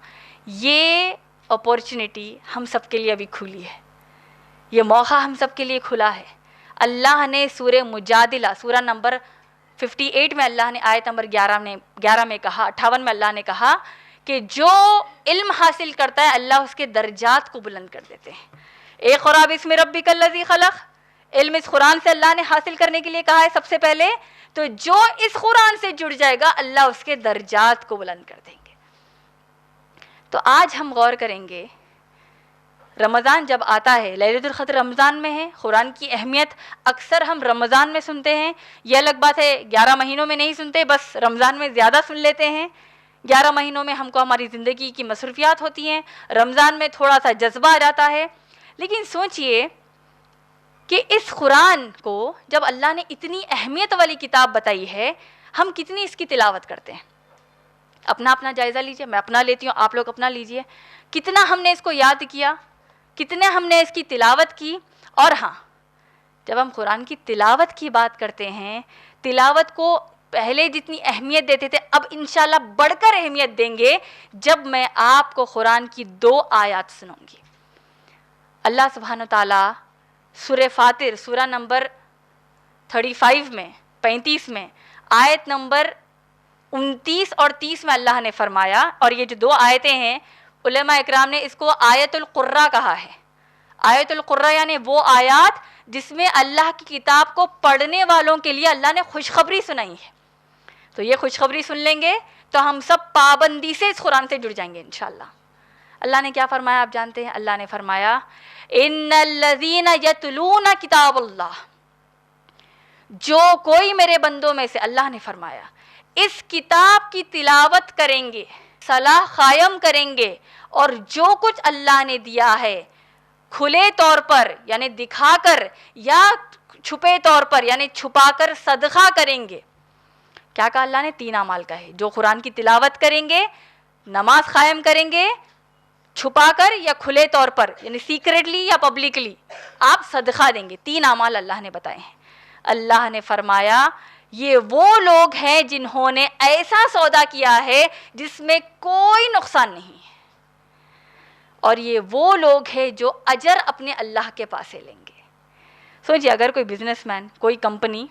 [SPEAKER 3] یہ اپورچونٹی ہم سب کے لیے ابھی کھلی ہے، یہ موقع ہم سب کے لیے کھلا ہے۔ اللہ نے سورہ مجادلہ سورہ نمبر 58 میں اللہ نے آیت نمبر 11 میں کہا، 58 میں اللہ نے کہا کہ جو علم حاصل کرتا ہے اللہ اس کے درجات کو بلند کر دیتے ہیں۔ اقرأ باسم ربک الذی خلق، علم اس قرآن سے اللہ نے حاصل کرنے کے لیے کہا ہے سب سے پہلے، تو جو اس قرآن سے جڑ جائے گا اللہ اس کے درجات کو بلند کر دیں گے۔ تو آج ہم غور کریں گے، رمضان جب آتا ہے، لیلۃ القدر رمضان میں ہے، قرآن کی اہمیت اکثر ہم رمضان میں سنتے ہیں، یہ الگ بات ہے 11 مہینوں میں نہیں سنتے، بس رمضان میں زیادہ سن لیتے ہیں۔ 11 مہینوں میں ہم کو ہماری زندگی کی مصروفیات ہوتی ہیں، رمضان میں تھوڑا سا جذبہ آ جاتا ہے۔ لیکن سوچئے کہ اس قرآن کو جب اللہ نے اتنی اہمیت والی کتاب بتائی ہے، ہم کتنی اس کی تلاوت کرتے ہیں؟ اپنا جائزہ لیجئے، میں اپنا لیتی ہوں، آپ لوگ اپنا لیجئے، کتنا ہم نے اس کو یاد کیا، کتنے ہم نے اس کی تلاوت کی۔ اور ہاں، جب ہم قرآن کی تلاوت کی بات کرتے ہیں، تلاوت کو پہلے جتنی اہمیت دیتے تھے اب انشاءاللہ بڑھ کر اہمیت دیں گے جب میں آپ کو قرآن کی 2 آیات سنوں گی۔ اللہ سبحانہ تعالیٰ سورہ فاطر سورہ نمبر 35 میں 35 میں آیت نمبر 29 اور 30 میں اللہ نے فرمایا، اور یہ جو 2 آیتیں ہیں علماء اکرام نے اس کو آیت القرہ کہا ہے۔ آیت القرہ یعنی وہ آیات جس میں اللہ کی کتاب کو پڑھنے والوں کے لیے اللہ نے خوشخبری سنائی ہے۔ تو یہ خوشخبری سن لیں گے تو ہم سب پابندی سے اس قرآن سے جڑ جائیں گے انشاءاللہ۔ اللہ نے کیا فرمایا آپ جانتے ہیں؟ اللہ نے فرمایا ان الذین یتلون کتاب اللہ، جو کوئی میرے بندوں میں سے، اللہ نے فرمایا، اس کتاب کی تلاوت کریں گے، صلاح قائم کریں گے، اور جو کچھ اللہ نے دیا ہے کھلے طور پر یعنی دکھا کر، یا چھپے طور پر یعنی چھپا کر صدقہ کریں گے۔ کیا کہا اللہ نے؟ 3 اعمال کا ہے، جو قرآن کی تلاوت کریں گے، نماز قائم کریں گے، چھپا کر یا کھلے طور پر یعنی سیکریٹلی یا پبلکلی آپ صدقہ دیں گے. 3 اعمال اللہ نے بتائے ہیں. اللہ نے فرمایا یہ وہ لوگ ہیں جنہوں نے ایسا سودا کیا ہے جس میں کوئی نقصان نہیں ہے, اور یہ وہ لوگ ہیں جو اجر اپنے اللہ کے پاس سے لیں گے. سوچیے اگر کوئی بزنس مین, کوئی کمپنی,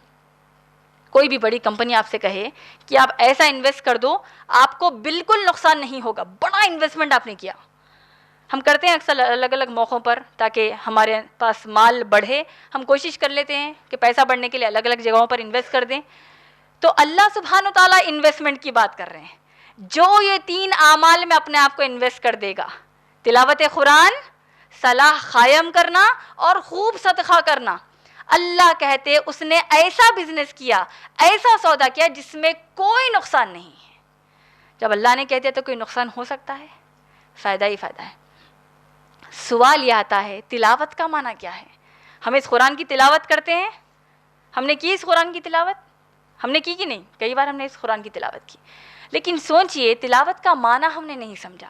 [SPEAKER 3] کوئی بھی بڑی کمپنی آپ سے کہے کہ آپ ایسا انویسٹ کر دو آپ کو بالکل نقصان نہیں ہوگا, بڑا انویسٹمنٹ آپ نے کیا. ہم کرتے ہیں اکثر الگ الگ موقعوں پر تاکہ ہمارے پاس مال بڑھے, ہم کوشش کر لیتے ہیں کہ پیسہ بڑھنے کے لیے الگ الگ جگہوں پر انویسٹ کر دیں. تو اللہ سبحانہ و تعالیٰ انویسٹمنٹ کی بات کر رہے ہیں. جو یہ 3 اعمال میں اپنے آپ کو انویسٹ کر دے گا, تلاوت قرآن, صلاح قائم کرنا اور خوب صدقہ کرنا, اللہ کہتے اس نے ایسا بزنس کیا, ایسا سودا کیا جس میں کوئی نقصان نہیں ہے. جب اللہ نے کہتے تو کوئی نقصان ہو سکتا ہے؟ فائدہ ہی فائدہ ہے. سوال یہ آتا ہے تلاوت کا معنی کیا ہے؟ ہم اس قرآن کی تلاوت کرتے ہیں, ہم نے کی اس قرآن کی تلاوت, ہم نے کی کہ نہیں؟ کئی بار ہم نے اس قرآن کی تلاوت کی, لیکن سوچئے تلاوت کا معنی ہم نے نہیں سمجھا.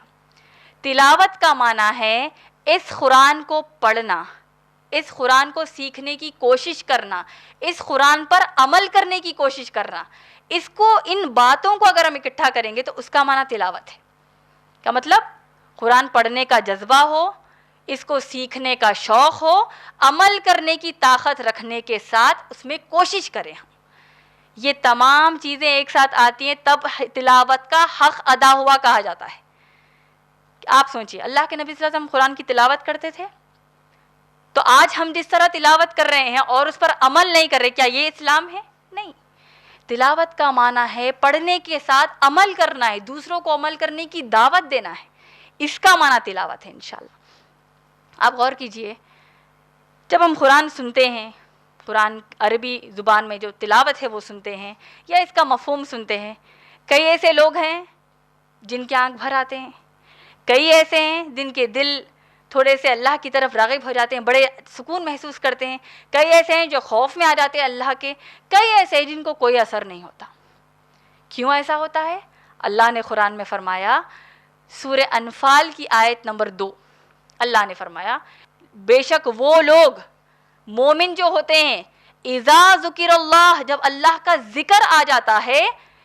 [SPEAKER 3] تلاوت کا معنی ہے اس قرآن کو پڑھنا, اس قرآن کو سیکھنے کی کوشش کرنا, اس قرآن پر عمل کرنے کی کوشش کرنا. اس کو, ان باتوں کو اگر ہم اکٹھا کریں گے تو اس کا معنی تلاوت ہے. کیا مطلب؟ قرآن پڑھنے کا جذبہ ہو, اس کو سیکھنے کا شوق ہو, عمل کرنے کی طاقت رکھنے کے ساتھ اس میں کوشش کریں. ہم یہ تمام چیزیں ایک ساتھ آتی ہیں تب تلاوت کا حق ادا ہوا کہا جاتا ہے. آپ سوچئے اللہ کے نبی صلی اللہ علیہ وسلم قرآن کی تلاوت کرتے تھے, تو آج ہم جس طرح تلاوت کر رہے ہیں اور اس پر عمل نہیں کر رہے, کیا یہ اسلام ہے؟ نہیں. تلاوت کا معنی ہے پڑھنے کے ساتھ عمل کرنا ہے, دوسروں کو عمل کرنے کی دعوت دینا ہے. اس کا معنی تلاوت ہے انشاءاللہ. آپ غور کیجئے, جب ہم قرآن سنتے ہیں, قرآن عربی زبان میں جو تلاوت ہے وہ سنتے ہیں یا اس کا مفہوم سنتے ہیں, کئی ایسے لوگ ہیں جن کے آنکھ بھر آتے ہیں, کئی ایسے ہیں جن کے دل تھوڑے سے اللہ کی طرف راغب ہو جاتے ہیں, بڑے سکون محسوس کرتے ہیں, کئی ایسے ہیں جو خوف میں آ جاتے ہیں اللہ کے, کئی ایسے ہیں جن کو کوئی اثر نہیں ہوتا. کیوں ایسا ہوتا ہے؟ اللہ نے قرآن میں فرمایا, سورہ انفال کی آیت نمبر 2, اللہ نے فرمایا بے شک وہ لوگ مومن جو ہوتے ہیں, اذا ذکر اللہ, جب اللہ کا ذکر آ جاتا ہے,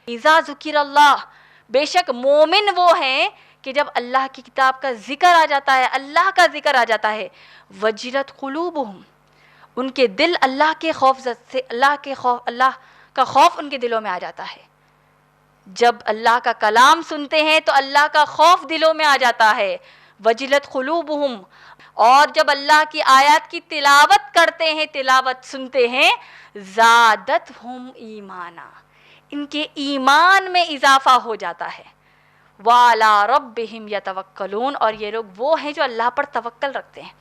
[SPEAKER 3] اذا ذکر اللہ, بے شک مومن وہ ہیں کہ جب اللہ کی کتاب کا ذکر آ جاتا ہے, اللہ کا ذکر آ جاتا ہے, وجلت قلوبہم, ان کے دل اللہ کے خوف سے, اللہ کا خوف ان کے دلوں میں آ جاتا ہے. جب اللہ کا کلام سنتے ہیں تو اللہ کا خوف دلوں میں آ جاتا ہے, وجلت قلوبہم, اور جب اللہ کی آیات کی تلاوت کرتے ہیں, تلاوت سنتے ہیں, زادتہم ایمانا, ان کے ایمان میں اضافہ ہو جاتا ہے. وَعَلَىٰ رَبِّهِمْ يَتَوَكَّلُونَ, اور یہ لوگ وہ ہیں جو اللہ پر توکل رکھتے ہیں.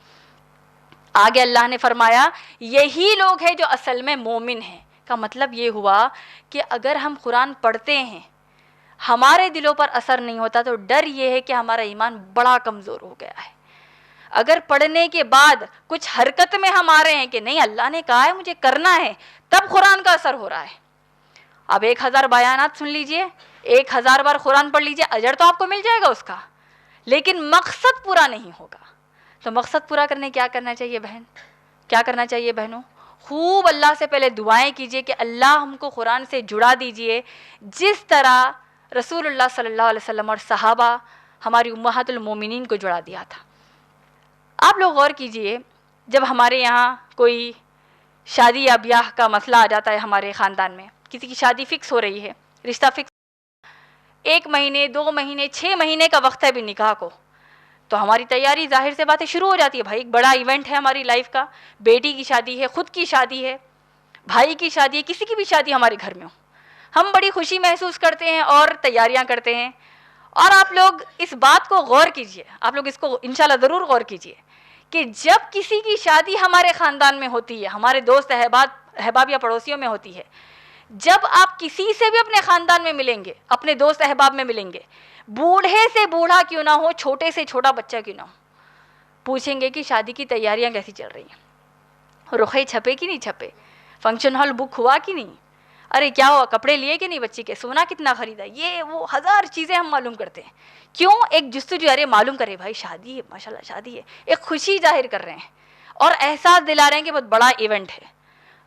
[SPEAKER 3] آگے اللہ نے فرمایا یہی لوگ ہیں جو اصل میں مومن ہیں. کا مطلب یہ ہوا کہ اگر ہم قرآن پڑھتے ہیں ہمارے دلوں پر اثر نہیں ہوتا تو ڈر یہ ہے کہ ہمارا ایمان بڑا کمزور ہو گیا ہے. اگر پڑھنے کے بعد کچھ حرکت میں ہم آ رہے ہیں کہ نہیں اللہ نے کہا ہے مجھے کرنا ہے, تب قرآن کا اثر ہو رہا ہے. اب 1000 بیانات سن لیجئے, 1000 بار قرآن پڑھ لیجئے, اجر تو آپ کو مل جائے گا اس کا, لیکن مقصد پورا نہیں ہوگا. تو مقصد پورا کرنے کیا کرنا چاہیے بہن, کیا کرنا چاہیے بہنوں؟ خوب اللہ سے پہلے دعائیں کیجئے کہ اللہ ہم کو قرآن سے جڑا دیجئے, جس طرح رسول اللہ صلی اللہ علیہ وسلم اور صحابہ ہماری امہات المومنین کو جڑا دیا تھا. آپ لوگ غور کیجئے, جب ہمارے یہاں کوئی شادی یا بیاہ کا مسئلہ آ جاتا ہے, ہمارے خاندان میں کسی کی شادی فکس ہو رہی ہے, رشتہ فکس, 1 مہینے 2 مہینے 6 مہینے کا وقت ہے بھی نکاح کو, تو ہماری تیاری ظاہر سے باتیں شروع ہو جاتی ہے. بھائی ایک بڑا ایونٹ ہے ہماری لائف کا, بیٹی کی شادی ہے, خود کی شادی ہے, بھائی کی شادی ہے, کسی کی بھی شادی ہمارے گھر میں ہو, ہم بڑی خوشی محسوس کرتے ہیں اور تیاریاں کرتے ہیں. اور آپ لوگ اس بات کو غور کیجئے, آپ لوگ اس کو انشاءاللہ ضرور غور کیجئے کہ جب کسی کی شادی ہمارے خاندان میں ہوتی ہے, ہمارے دوست احباب یا پڑوسیوں میں ہوتی ہے, جب آپ کسی سے بھی اپنے خاندان میں ملیں گے, اپنے دوست احباب میں ملیں گے, بوڑھے سے بوڑھا کیوں نہ ہو, چھوٹے سے چھوٹا بچہ کیوں نہ ہو, پوچھیں گے کہ شادی کی تیاریاں کیسی چل رہی ہیں, رخے چھپے کہ نہیں چھپے, فنکشن ہال بک ہوا کہ نہیں, ارے کیا ہوا, کپڑے لیے کہ نہیں بچی کے, سونا کتنا خریدا, یہ وہ ہزار چیزیں ہم معلوم کرتے ہیں. کیوں؟ ایک جستجو, ارے معلوم کرے بھائی شادی ہے, ماشاء اللہ شادی ہے, ایک خوشی ظاہر کر رہے ہیں اور احساس دلا رہے ہیں کہ بہت بڑا ایونٹ ہے.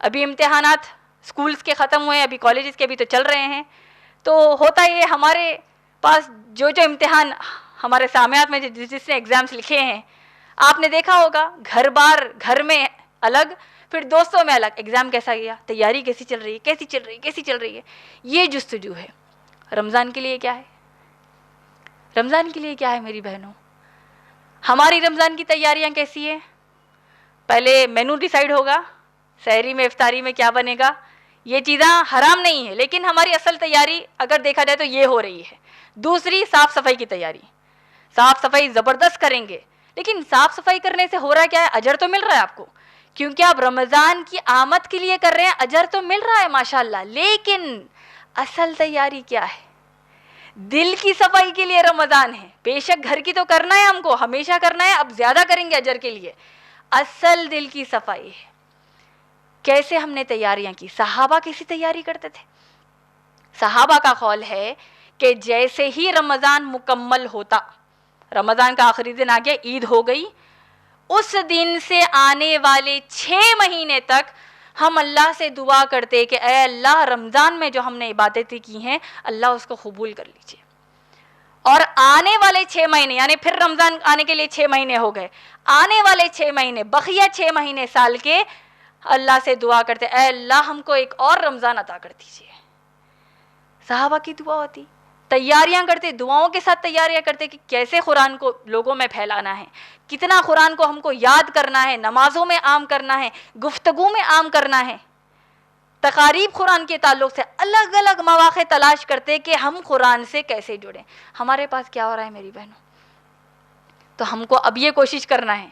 [SPEAKER 3] ابھی امتحانات اسکولس کے ختم ہوئے, ابھی کالجز کے بھی تو چل رہے ہیں. تو ہوتا یہ ہمارے پاس جو امتحان ہمارے سامعات میں جس نے ایگزامس لکھے ہیں, آپ نے دیکھا ہوگا گھر بار گھر میں الگ, پھر دوستوں میں الگ, ایگزام کیسا گیا, تیاری کیسی چل رہی ہے, کیسی چل رہی ہے. یہ جستجو ہے. رمضان کے لیے کیا ہے؟ رمضان کے لیے کیا ہے میری بہنوں؟ ہماری رمضان کی تیاریاں کیسی ہیں؟ پہلے مینو ڈیسائیڈ ہوگا, سحری میں افطاری میں کیا بنے گا. یہ چیزاں حرام نہیں ہے, لیکن ہماری اصل تیاری اگر دیکھا جائے تو یہ ہو رہی ہے. دوسری, صاف صفائی کی تیاری. صاف صفائی زبردست کریں گے, لیکن صاف صفائی کرنے سے ہو رہا کیا ہے؟ اجر تو مل رہا ہے آپ کو, کیونکہ آپ رمضان کی آمد کے لیے کر رہے ہیں, اجر تو مل رہا ہے ماشاءاللہ. لیکن اصل تیاری کیا ہے؟ دل کی صفائی کے لیے رمضان ہے. بے شک گھر کی تو کرنا ہے ہم کو, ہمیشہ کرنا ہے, اب زیادہ کریں گے اجر کے لیے. اصل دل کی صفائی ہے. کیسے ہم نے تیاریاں کی؟ صحابہ کیسی تیاری کرتے تھے؟ صحابہ کا قول ہے کہ جیسے ہی رمضان مکمل ہوتا, رمضان کا آخری دن آ گیا, عید ہو گئی, اس دن سے آنے والے 6 مہینے تک ہم اللہ سے دعا کرتے کہ اے اللہ, رمضان میں جو ہم نے عبادتیں کی ہیں اللہ اس کو قبول کر لیجیے. اور آنے والے 6 مہینے, یعنی پھر رمضان آنے کے لیے 6 مہینے ہو گئے, آنے والے 6 مہینے, بقیہ 6 مہینے سال کے, اللہ سے دعا کرتے اے اللہ ہم کو ایک اور رمضان عطا کر دیجیے. صحابہ کی دعا ہوتی. تیاریاں کرتے, دعاؤں کے ساتھ تیاریاں کرتے کہ کیسے قرآن کو لوگوں میں پھیلانا ہے, کتنا قرآن کو ہم کو یاد کرنا ہے, نمازوں میں عام کرنا ہے, گفتگو میں عام کرنا ہے. تقاریب قرآن کے تعلق سے الگ الگ مواقع تلاش کرتے کہ ہم قرآن سے کیسے جڑیں. ہمارے پاس کیا ہو رہا ہے میری بہنوں؟ تو ہم کو اب یہ کوشش کرنا ہے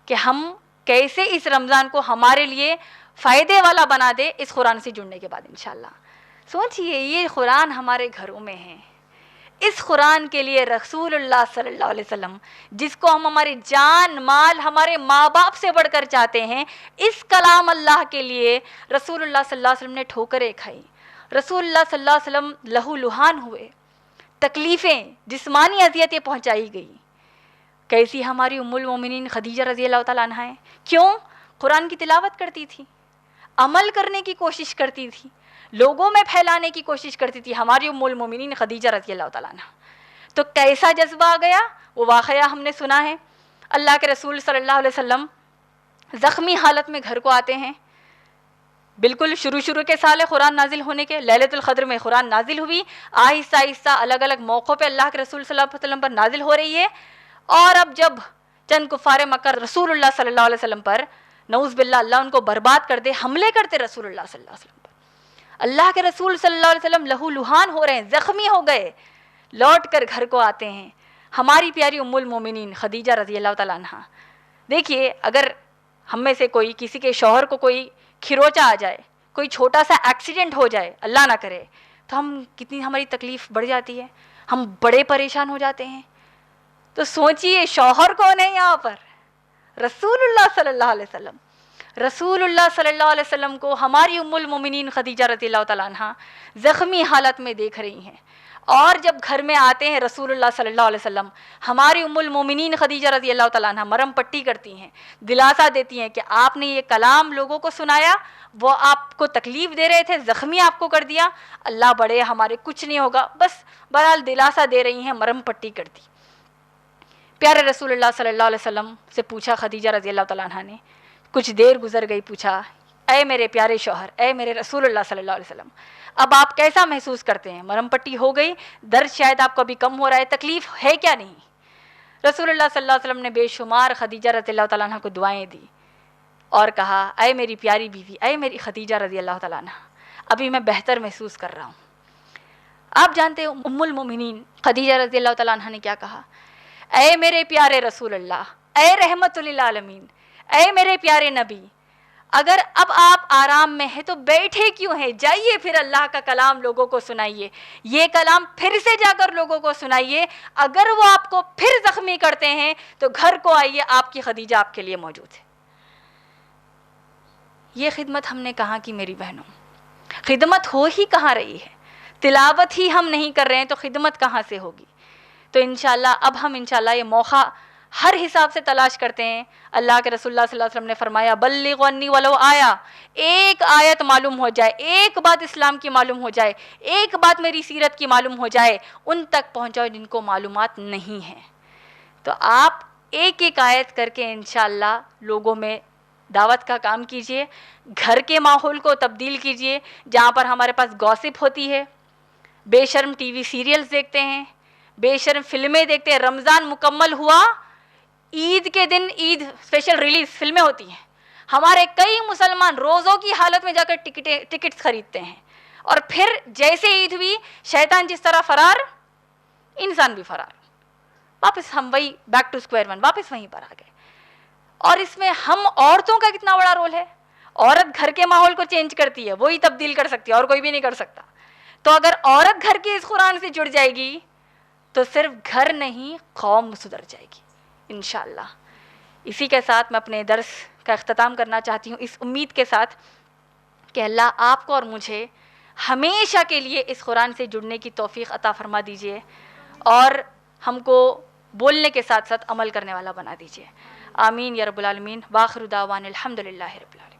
[SPEAKER 3] کہ ہم کیسے اس رمضان کو ہمارے لیے فائدے والا بنا دے اس قرآن سے جڑنے کے بعد انشاءاللہ. سوچئے یہ قرآن ہمارے گھروں میں ہے, اس قرآن کے لیے رسول اللہ صلی اللہ علیہ وسلم, جس کو ہم ہماری جان مال ہمارے ماں باپ سے بڑھ کر چاہتے ہیں, اس کلام اللہ کے لیے رسول اللہ صلی اللہ علیہ وسلم نے ٹھوکریں کھائی, رسول اللہ صلی اللہ علیہ وسلم لہو لہان ہوئے, تکلیفیں, جسمانی اذیتیں پہنچائی گئی. کیسی ہماری ام المومنین خدیجہ رضی اللہ تعالیٰ عنہا ہے. کیوں؟ قرآن کی تلاوت کرتی تھی, عمل کرنے کی کوشش کرتی تھی, لوگوں میں پھیلانے کی کوشش کرتی تھی ہماری ام المومنین خدیجہ رضی اللہ تعالیٰ عنہا. تو کیسا جذبہ آ گیا, وہ واقعہ ہم نے سنا ہے. اللہ کے رسول صلی اللہ علیہ وسلم زخمی حالت میں گھر کو آتے ہیں, بالکل شروع کے سال قرآن نازل ہونے کے, لیلۃ القدر میں قرآن نازل ہوئی, آہستہ آہستہ الگ الگ موقعوں پہ اللہ کے رسول صلی اللہ علیہ وسلم پر نازل ہو رہی ہے. اور اب جب چند کفار مکہ رسول اللہ صلی اللہ علیہ وسلم پر, نعوذ باللہ اللہ ان کو برباد کر دے, حملے کرتے رسول اللہ صلی اللہ علیہ وسلم پر, اللہ کے رسول صلی اللہ علیہ وسلم لہو لہان ہو رہے ہیں, زخمی ہو گئے, لوٹ کر گھر کو آتے ہیں. ہماری پیاری ام المومنین خدیجہ رضی اللہ تعالیٰ عنہا, دیکھیے اگر ہم میں سے کوئی کسی کے شوہر کو کوئی کھروچا آ جائے, کوئی چھوٹا سا ایکسیڈنٹ ہو جائے, اللہ نہ کرے, تو ہم کتنی ہماری تکلیف بڑھ جاتی ہے, ہم بڑے پریشان ہو جاتے ہیں. تو سوچئے شوہر کون ہے یہاں پر؟ رسول اللہ صلی اللہ علیہ وسلم. رسول اللہ صلی اللہ علیہ وسلم کو ہماری ام المومنین خدیجہ رضی اللہ تعالیٰ عنہا زخمی حالت میں دیکھ رہی ہیں, اور جب گھر میں آتے ہیں رسول اللہ صلی اللہ علیہ وسلم, ہماری ام المومنین خدیجہ رضی اللہ تعالیٰ عنہا مرم پٹی کرتی ہیں, دلاسا دیتی ہیں کہ آپ نے یہ کلام لوگوں کو سنایا, وہ آپ کو تکلیف دے رہے تھے, زخمی آپ کو کر دیا, اللہ بڑے, ہمارے کچھ نہیں ہوگا, بس بہرحال دلاسا دے رہی ہیں, مرم پٹی کرتی. پیارے رسول اللہ صلی اللہ علیہ وسلم سے پوچھا خدیجہ رضی اللہ تعالیٰ عنہا نے, کچھ دیر گزر گئی, پوچھا اے میرے پیارے شوہر, اے میرے رسول اللہ صلی اللہ علیہ وسلم, اب آپ کیسا محسوس کرتے ہیں؟ مرم پٹی ہو گئی, درد شاید آپ کو ابھی کم ہو رہا ہے, تکلیف ہے کیا نہیں؟ رسول اللہ صلی اللہ علیہ وسلم نے بے شمار خدیجہ رضی اللہ تعالیٰ عنہ کو دعائیں دی اور کہا اے میری پیاری بیوی, اے میری خدیجہ رضی اللہ تعالیٰ عنہ, ابھی میں بہتر محسوس کر رہا ہوں. آپ جانتے ہیں ام المومنین خدیجہ رضی اللہ تعالیٰ عنہ نے کیا کہا؟ اے میرے پیارے رسول اللہ, اے رحمت للعالمین, اے میرے پیارے نبی, اگر اب آپ آرام میں ہیں تو بیٹھے کیوں ہیں؟ جائیے پھر اللہ کا کلام لوگوں کو سنائیے, یہ کلام پھر سے جا کر لوگوں کو سنائیے. اگر وہ آپ کو پھر زخمی کرتے ہیں تو گھر کو آئیے, آپ کی خدیجہ آپ کے لیے موجود ہے. یہ خدمت ہم نے کہاں کی میری بہنوں؟ خدمت ہو ہی کہاں رہی ہے؟ تلاوت ہی ہم نہیں کر رہے ہیں تو خدمت کہاں سے ہوگی؟ تو انشاءاللہ اب ہم انشاءاللہ یہ موقع ہر حساب سے تلاش کرتے ہیں. اللہ کے رسول اللہ صلی اللہ علیہ وسلم نے فرمایا بلغوا انی ولو آیا، ایک آیت معلوم ہو جائے، ایک بات اسلام کی معلوم ہو جائے، ایک بات میری سیرت کی معلوم ہو جائے، ان تک پہنچاؤ جن کو معلومات نہیں ہیں. تو آپ ایک ایک آیت کر کے انشاءاللہ لوگوں میں دعوت کا کام کیجئے. گھر کے ماحول کو تبدیل کیجئے جہاں پر ہمارے پاس گوسپ ہوتی ہے، بے شرم ٹی وی سیریلز دیکھتے ہیں، بے شرم فلمیں دیکھتے ہیں. رمضان مکمل ہوا، عید کے دن عید اسپیشل ریلیز فلمیں ہوتی ہیں. ہمارے کئی مسلمان روزوں کی حالت میں جا کر ٹکٹس خریدتے ہیں، اور پھر جیسے عید ہوئی شیطان جس طرح فرار، انسان بھی فرار. واپس ہم وہی بیک ٹو اسکوائر ون، واپس وہیں پر آ گئے. اور اس میں ہم عورتوں کا کتنا بڑا رول ہے. عورت گھر کے ماحول کو چینج کرتی ہے، وہی تبدیل کر سکتی ہے، اور کوئی بھی نہیں کر سکتا. تو اگر عورت گھر کے اس قرآن سے جڑ جائے گی تو صرف گھر نہیں قوم سدھر جائے گی انشاءاللہ. اسی کے ساتھ میں اپنے درس کا اختتام کرنا چاہتی ہوں اس امید کے ساتھ کہ اللہ آپ کو اور مجھے ہمیشہ کے لیے اس قرآن سے جڑنے کی توفیق عطا فرما دیجیے، اور ہم کو بولنے کے ساتھ ساتھ عمل کرنے والا بنا دیجیے. آمین یا رب العالمین. وآخر دعوانا الحمدللہ رب العالمین.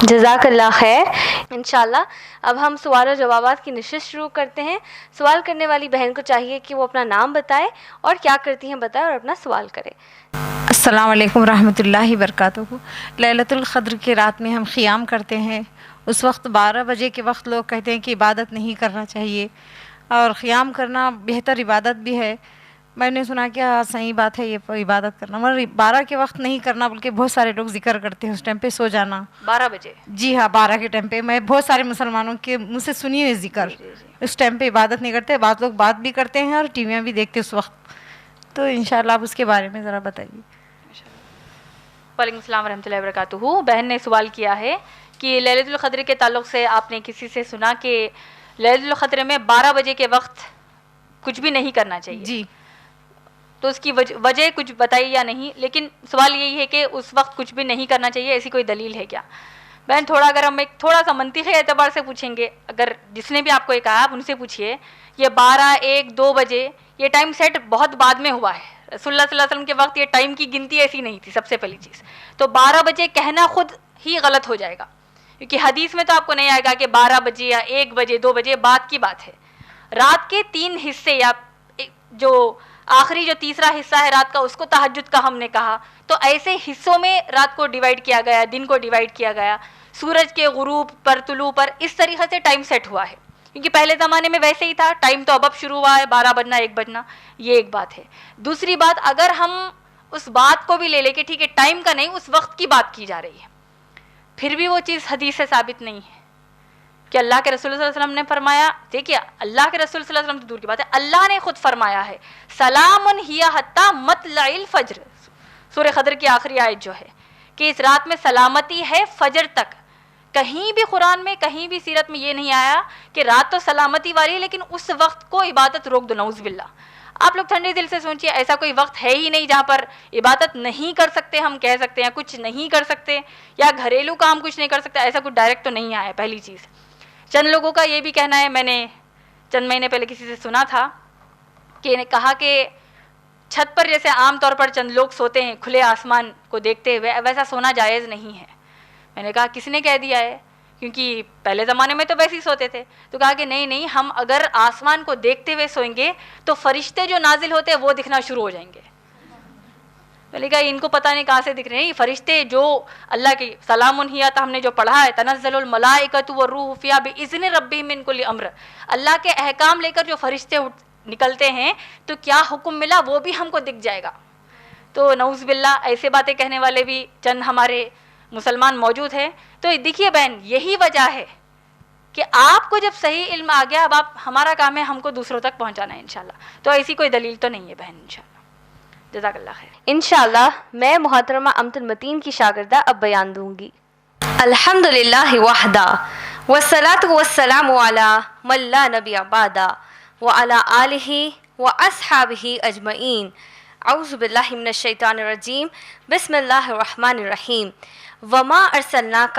[SPEAKER 2] جزاک اللہ خیر. انشاءاللہ اب ہم سوال اور جوابات کی نشست شروع کرتے ہیں. سوال کرنے والی بہن کو چاہیے کہ وہ اپنا نام بتائے اور کیا کرتی ہیں بتائے اور اپنا سوال کرے.
[SPEAKER 4] السلام علیکم ورحمۃ اللہ وبرکاتہ. لیلۃ القدر کی رات میں ہم قیام کرتے ہیں. اس وقت 12 بجے کے وقت لوگ کہتے ہیں کہ عبادت نہیں کرنا چاہیے، اور قیام کرنا بہتر عبادت بھی ہے. میں نے سنا کہ صحیح بات ہے یہ عبادت کرنا، مگر 12 کے وقت نہیں کرنا، بلکہ بہت سارے لوگ ذکر کرتے ہیں اس ٹائم پہ سو جانا.
[SPEAKER 3] 12 بجے؟
[SPEAKER 4] جی ہاں، 12 کے ٹائم پہ میں بہت سارے مسلمانوں کے منہ سے سنی ہوئی ذکر. اس ٹائم پہ عبادت نہیں کرتے. بعض لوگ بات بھی کرتے ہیں اور ٹی ویاں بھی دیکھتے اس وقت. تو انشاءاللہ آپ اس کے بارے میں ذرا بتائیے.
[SPEAKER 3] وعلیکم السلام ورحمۃ اللہ وبرکاتہ. بہن نے سوال کیا ہے کہ لیلۃ القدر کے تعلق سے آپ نے کسی سے سنا کہ لیلۃ القدر میں 12 بجے کے وقت کچھ بھی نہیں کرنا چاہیے.
[SPEAKER 4] جی،
[SPEAKER 3] تو اس کی وجہ کچھ بتائی یا نہیں، لیکن سوال یہی ہے کہ اس وقت کچھ بھی نہیں کرنا چاہیے، ایسی کوئی دلیل ہے کیا؟ بہن تھوڑا اگر ہم ایک تھوڑا سا منطقی اعتبار سے پوچھیں گے، اگر جس نے بھی آپ کو یہ کہا آپ ان سے پوچھیے، یہ 12، 1، 2 بجے یہ ٹائم سیٹ بہت بعد میں ہوا ہے. رسول اللہ صلی اللہ علیہ وسلم کے وقت یہ ٹائم کی گنتی ایسی نہیں تھی. سب سے پہلی چیز تو 12 بجے کہنا خود ہی غلط ہو جائے گا، کیونکہ حدیث میں تو آپ کو نہیں آئے گا کہ 12 بجے یا 1 بجے 2 بجے، بعد کی بات ہے. رات کے 3 حصے یا جو آخری جو تیسرا حصہ ہے رات کا، اس کو تہجد کا ہم نے کہا. تو ایسے حصوں میں رات کو ڈیوائیڈ کیا گیا، دن کو ڈیوائیڈ کیا گیا. سورج کے غروب پر، طلوع پر، اس طریقے سے ٹائم سیٹ ہوا ہے، کیونکہ پہلے زمانے میں ویسے ہی تھا. ٹائم تو اب شروع ہوا ہے 12 بجنا 1 بجنا. یہ ایک بات ہے. دوسری بات، اگر ہم اس بات کو بھی لے لیں کہ ٹھیک ہے ٹائم کا نہیں، اس وقت کی بات کی جا رہی ہے، پھر بھی وہ چیز حدیث سے ثابت نہیں ہے کہ اللہ کے رسول صلی اللہ علیہ وسلم نے فرمایا. دیکھیے اللہ کے رسول صلی اللہ علیہ وسلم تو دور کی بات ہے، اللہ نے خود فرمایا ہے سلام ہی حتی مطلع الفجر. سورہ قدر کی آخری آیت جو ہے کہ اس رات میں سلامتی ہے فجر تک. کہیں بھی قرآن میں، کہیں بھی سیرت میں یہ نہیں آیا کہ رات تو سلامتی والی ہے لیکن اس وقت کو عبادت روک دو. نعوذ باللہ. آپ لوگ ٹھنڈے دل سے سوچئے، ایسا کوئی وقت ہے ہی نہیں جہاں پر عبادت نہیں کر سکتے. ہم کہہ سکتے ہیں کچھ نہیں کر سکتے، یا گھریلو کام کچھ نہیں کر سکتے، ایسا کچھ ڈائریکٹ تو نہیں آیا. پہلی چیز. چند لوگوں کا یہ بھی کہنا ہے، میں نے چند مہینے پہلے کسی سے سنا تھا کہ کہا کہ چھت پر جیسے عام طور پر چند لوگ سوتے ہیں کھلے آسمان کو دیکھتے ہوئے، ویسا سونا جائز نہیں ہے. میں نے کہا کس نے کہہ دیا ہے؟ کیونکہ پہلے زمانے میں تو ویسے ہی سوتے تھے. تو کہا کہ نہیں، ہم اگر آسمان کو دیکھتے ہوئے سوئیں گے تو فرشتے جو نازل ہوتے ہیں وہ دکھنا شروع ہو جائیں گے. میں نے کہا ان کو پتہ نہیں کہاں سے دکھ رہے ہیں فرشتے. جو اللہ کی سلام ہیات ہم نے جو پڑھا ہے، تنزل الملائکۃ والروح فیہا باذن ربہم من کل امر، اللہ کے احکام لے کر جو فرشتے نکلتے ہیں تو کیا حکم ملا وہ بھی ہم کو دکھ جائے گا. تو نعوذ باللہ ایسے باتیں کہنے والے بھی چند ہمارے مسلمان موجود ہیں. تو دیکھیے بہن، یہی وجہ ہے کہ آپ کو جب صحیح علم آ گیا، اب آپ ہمارا کام ہے ہم کو دوسروں تک پہنچانا ہے انشاءاللہ. تو ایسی کوئی دلیل تو نہیں ہے بہن انشاءاللہ. جزاک اللہ خیر.
[SPEAKER 2] انشاءاللہ میں محترمہ امت المتین کی شاگردہ اب بیان دوں گی. الحمدللہ وحدہ والصلاة والسلام علی من لا نبی بعدہ وعلی آلہ واصحابہ اجمعین. اعوذ باللہ من الشیطان الرجیم. بسم اللہ الرحمن الرحیم. وما ارسلناک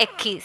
[SPEAKER 2] 21।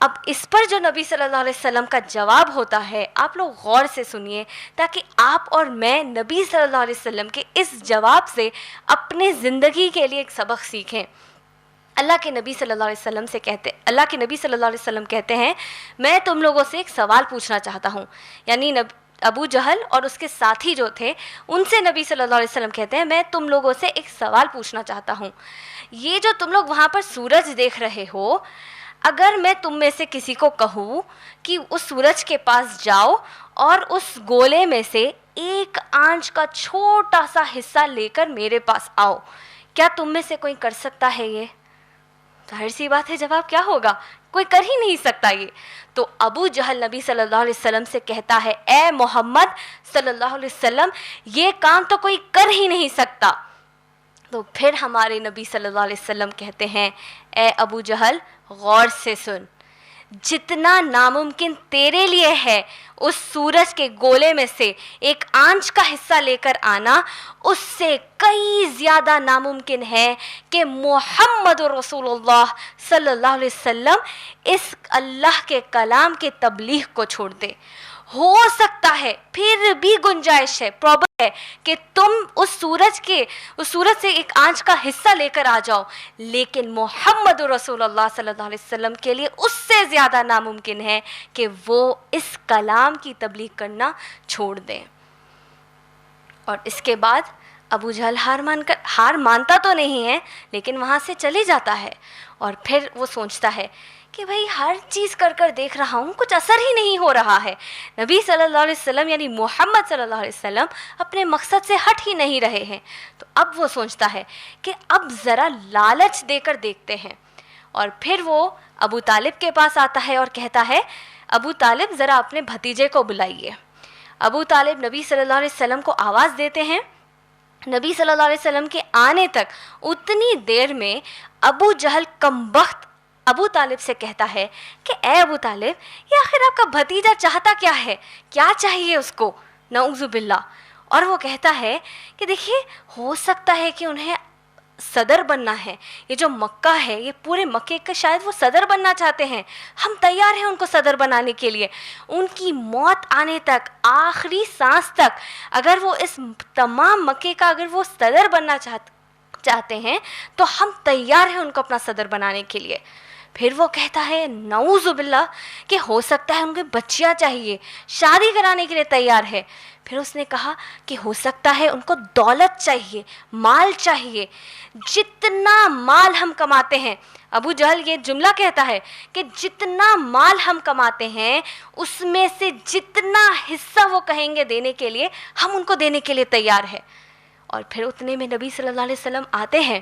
[SPEAKER 2] اب اس پر جو نبی صلی اللہ علیہ وسلم کا جواب ہوتا ہے، آپ لوگ غور سے سنیے تاکہ آپ اور میں نبی صلی اللہ علیہ وسلم کے اس جواب سے اپنے زندگی کے لیے ایک سبق سیکھیں۔ اللہ کے نبی صلی اللہ علیہ وسلم کہتے ہیں میں تم لوگوں سے ایک سوال پوچھنا چاہتا ہوں، یعنی ابو جہل اور اس کے ساتھی جو تھے ان سے نبی صلی اللہ علیہ وسلم کہتے ہیں میں تم لوگوں سے ایک سوال پوچھنا چاہتا ہوں، یہ جو تم لوگ وہاں پر سورج دیکھ رہے ہو، اگر میں تم میں سے کسی کو کہوں کہ اس سورج کے پاس جاؤ اور اس گولے میں سے ایک آنچ کا چھوٹا سا حصہ لے کر میرے پاس آؤ، کیا تم میں سے کوئی کر سکتا ہے؟ یہ ظاہر سی بات ہے جواب کیا ہوگا، کوئی کر ہی نہیں سکتا۔ یہ تو ابو جہل نبی صلی اللہ علیہ وسلم سے کہتا ہے اے محمد صلی اللہ علیہ وسلم یہ کام تو کوئی کر ہی نہیں سکتا۔ تو پھر ہمارے نبی صلی اللہ علیہ وسلم کہتے ہیں اے ابو جہل غور سے سن، جتنا ناممکن تیرے لیے ہے اس سورج کے گولے میں سے ایک آنچ کا حصہ لے کر آنا، اس سے کئی زیادہ ناممکن ہے کہ محمد رسول اللہ صلی اللہ علیہ وسلم اس اللہ کے کلام کے تبلیغ کو چھوڑ دے۔ ہو سکتا ہے پھر بھی گنجائش ہے، پرابل ہے کہ تم اس سورج سے ایک آنچ کا حصہ لے کر آ جاؤ، لیکن محمد رسول اللہ صلی اللہ علیہ وسلم کے لیے اس سے زیادہ ناممکن ہے کہ وہ اس کلام کی تبلیغ کرنا چھوڑ دیں۔ اور اس کے بعد ابو جہل ہار مانتا تو نہیں ہے لیکن وہاں سے چلے جاتا ہے، اور پھر وہ سوچتا ہے کہ بھائی ہر چیز کر دیکھ رہا ہوں کچھ اثر ہی نہیں ہو رہا ہے، نبی صلی اللہ علیہ وسلم یعنی محمد صلی اللہ علیہ وسلم اپنے مقصد سے ہٹ ہی نہیں رہے ہیں۔ تو اب وہ سوچتا ہے کہ اب ذرا لالچ دے کر دیکھتے ہیں، اور پھر وہ ابو طالب کے پاس آتا ہے اور کہتا ہے ابو طالب ذرا اپنے بھتیجے کو بلائیے۔ ابو طالب نبی صلی اللہ علیہ وسلم کو آواز دیتے ہیں، نبی صلی اللہ علیہ وسلم کے آنے تک اتنی دیر میں ابو جہل کمبخت ابو طالب سے کہتا ہے کہ اے ابو طالب یہ آخر آپ کا بھتیجا چاہتا کیا ہے، کیا چاہیے اس کو، نعوذ باللہ۔ اور وہ کہتا ہے کہ دیکھیے ہو سکتا ہے کہ انہیں صدر بننا ہے، یہ جو مکہ ہے یہ پورے مکے کا شاید وہ صدر بننا چاہتے ہیں، ہم تیار ہیں ان کو صدر بنانے کے لیے، ان کی موت آنے تک آخری سانس تک اگر وہ اس تمام مکے کا اگر وہ صدر بننا چاہتے ہیں تو ہم تیار ہیں ان کو اپنا صدر بنانے کے لیے۔ پھر وہ کہتا ہے نعوذ باللہ کہ ہو سکتا ہے ان کو بچیاں چاہیے، شادی کرانے کے لیے تیار ہے۔ پھر اس نے کہا کہ ہو سکتا ہے ان کو دولت چاہیے، مال چاہیے، جتنا مال ہم کماتے ہیں، ابو جہل یہ جملہ کہتا ہے کہ جتنا مال ہم کماتے ہیں اس میں سے جتنا حصہ وہ کہیں گے دینے کے لیے ہم ان کو دینے کے لیے تیار ہے۔ اور پھر اتنے میں نبی صلی اللہ علیہ وسلم آتے ہیں۔